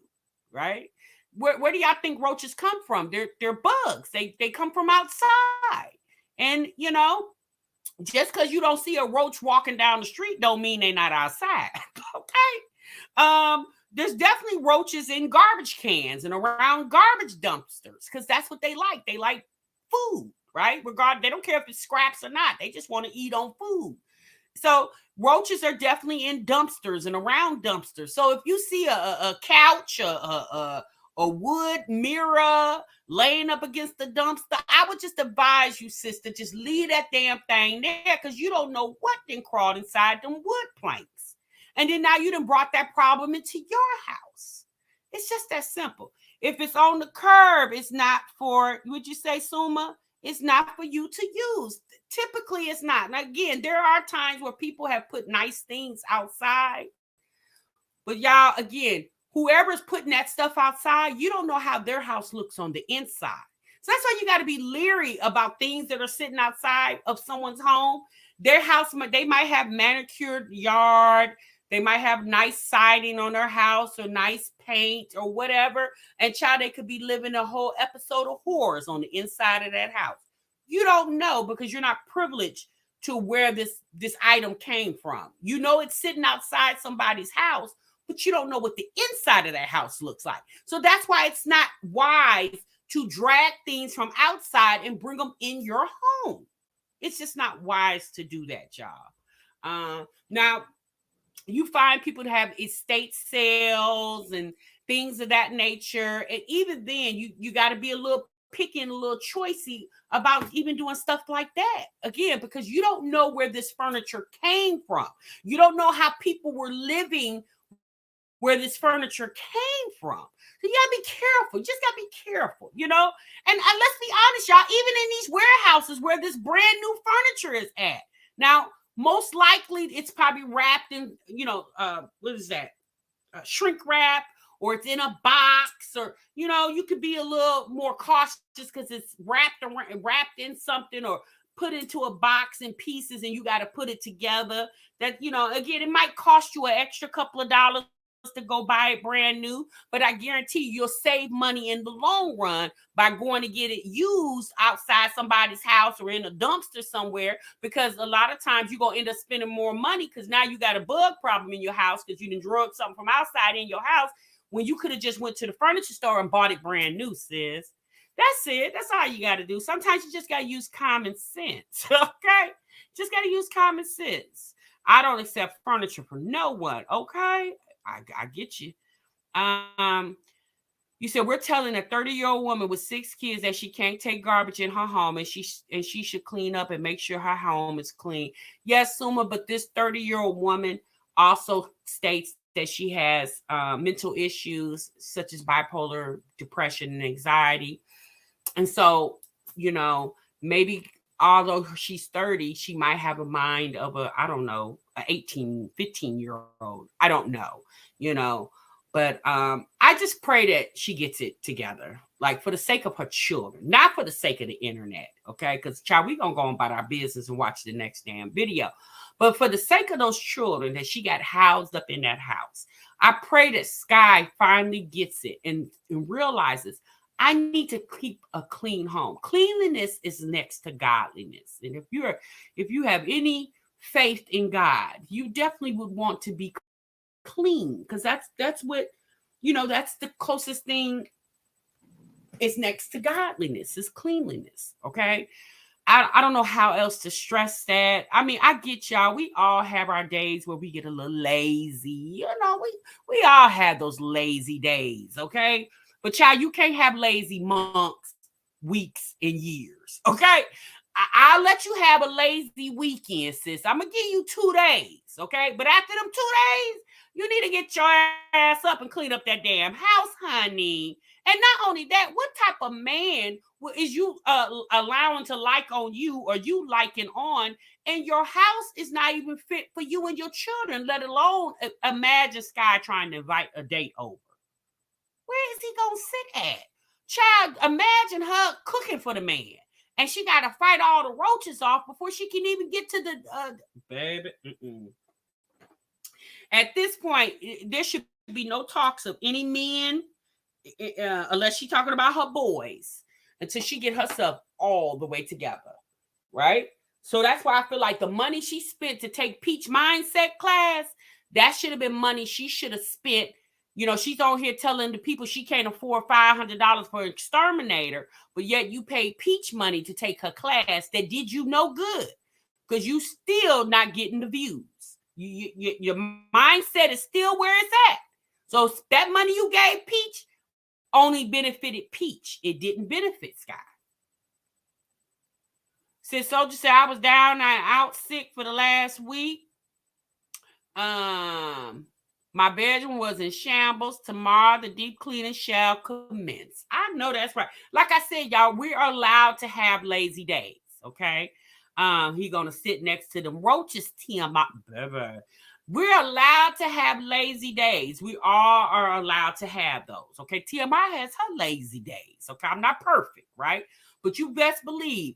right? Where do y'all think roaches come from? They're bugs. They come from outside. And, just because you don't see a roach walking down the street don't mean they're not outside, okay? There's definitely roaches in garbage cans and around garbage dumpsters because that's what they like. They like food, right? They don't care if it's scraps or not. They just want to eat on food. So roaches are definitely in dumpsters and around dumpsters. So if you see a couch, a wood mirror laying up against the dumpster, I would just advise you, sister, just leave that damn thing there because you don't know what then crawled inside them wood planks. And then now you done brought that problem into your house. It's just that simple. If it's on the curb, it's not for, would you say, Suma? It's not for you to use. Typically, it's not. Now, again, there are times where people have put nice things outside. But y'all, again, whoever's putting that stuff outside, you don't know how their house looks on the inside. So that's why you got to be leery about things that are sitting outside of someone's home. Their house, they might have manicured yard. They might have nice siding on their house or nice paint or whatever. And child, they could be living a whole episode of horrors on the inside of that house. You don't know because you're not privileged to where this item came from. You know it's sitting outside somebody's house, but you don't know what the inside of that house looks like. So that's why it's not wise to drag things from outside and bring them in your home. It's just not wise to do that, y'all. Now, you find people to have estate sales and things of that nature. And even then, you got to be a little picky and a little choicey about even doing stuff like that. Again, because you don't know where this furniture came from. You don't know how people were living where this furniture came from. So you gotta be careful. You just gotta be careful, you know? And let's be honest, y'all, even in these warehouses where this brand new furniture is at. Now, most likely it's probably wrapped in, what is that? Shrink wrap, or it's in a box, or, you could be a little more cautious because it's wrapped in something or put into a box in pieces and you got to put it together. That, again, it might cost you an extra couple of dollars to go buy it brand new, but I guarantee you'll save money in the long run by going to get it used outside somebody's house or in a dumpster somewhere, because a lot of times you're gonna end up spending more money because now you got a bug problem in your house because you done drug something from outside in your house when you could have just went to the furniture store and bought it brand new, sis. That's it. That's all you got to do. Sometimes you just got to use common sense, okay? Just got to use common sense. I don't accept furniture from no one, okay? I get you. You said we're telling a 30-year-old woman with 6 kids that she can't take garbage in her home and she should clean up and make sure her home is clean. Yes, Suma, but this 30-year-old woman also states that she has mental issues such as bipolar depression and anxiety. And so, maybe although she's 30, she might have a mind of a 18, 15-year-old. I don't know, but I just pray that she gets it together, like for the sake of her children, not for the sake of the internet, okay? Because, child, we're going to go on about our business and watch the next damn video. But for the sake of those children that she got housed up in that house, I pray that Skye finally gets it and realizes, I need to keep a clean home. Cleanliness is next to godliness. And if you have any faith in God, you definitely would want to be clean, because that's what, that's the closest thing is next to godliness, is cleanliness. Okay. I don't know how else to stress that. I mean, I get y'all. We all have our days where we get a little lazy. We all have those lazy days. Okay. But child, you can't have lazy months, weeks, and years, okay? I'll let you have a lazy weekend, sis. I'm going to give you 2 days, okay? But after them 2 days, you need to get your ass up and clean up that damn house, honey. And not only that, what type of man is you allowing to like on you, or you liking on, and your house is not even fit for you and your children, let alone imagine Skye trying to invite a date over. Where is he gonna sit at? Child, imagine her cooking for the man, and she got to fight all the roaches off before she can even get to the baby. At this point, there should be no talks of any men, unless she's talking about her boys, until she get herself all the way together, right? So that's why I feel like the money she spent to take Peach Mindset class, that should have been money she should have spent. She's on here telling the people she can't afford $500 for an exterminator, but yet you paid Peach money to take her class that did you no good, because you still not getting the views. Your mindset is still where it's at. So that money you gave Peach only benefited Peach. It didn't benefit Skye. Since Soldier said I was down and out sick for the last week. My bedroom was in shambles. Tomorrow, the deep cleaning shall commence. I know that's right. Like I said, y'all, we are allowed to have lazy days, okay? He's going to sit next to them roaches, Tim. We're allowed to have lazy days. We all are allowed to have those, okay? TMI has her lazy days, okay? I'm not perfect, right? But you best believe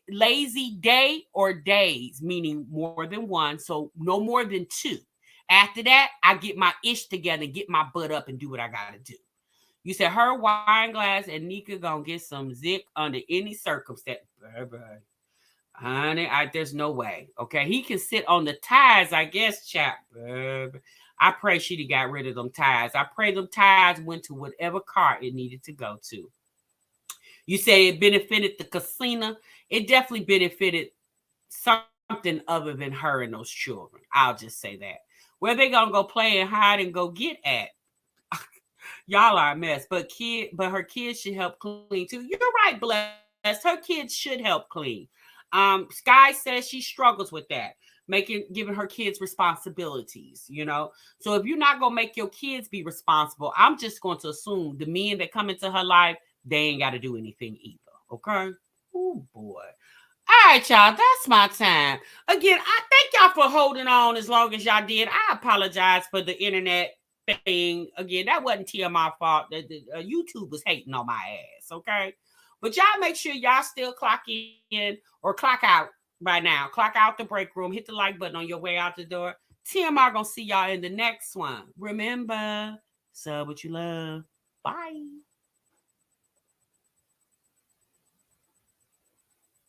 lazy day or days, meaning more than one, so no more than 2. After that, I get my ish together, get my butt up and do what I gotta do. You said her wine glass and Nika gonna get some zick under any circumstance. Bye-bye. Honey, there's no way. Okay, he can sit on the ties, I guess, chap. I pray she got rid of them ties. I pray them ties went to whatever car it needed to go to. You say it benefited the casino. It definitely benefited something other than her and those children. I'll just say that. Where they gonna go play and hide and go get at? Y'all are a mess. But her kids should help clean too. You're right, Bless. Her kids should help clean. Skye says she struggles with that, giving her kids responsibilities, you know. So if you're not gonna make your kids be responsible, I'm just going to assume the men that come into her life, they ain't got to do anything either. Okay. Oh boy. All right, y'all. That's my time. Again, I thank y'all for holding on as long as y'all did. I apologize for the internet thing. Again, that wasn't TMI fault. YouTube was hating on my ass. Okay. But y'all make sure y'all still clock in or clock out by now. Clock out the break room. Hit the like button on your way out the door. TMR gonna see y'all in the next one. Remember, sub what you love. Bye.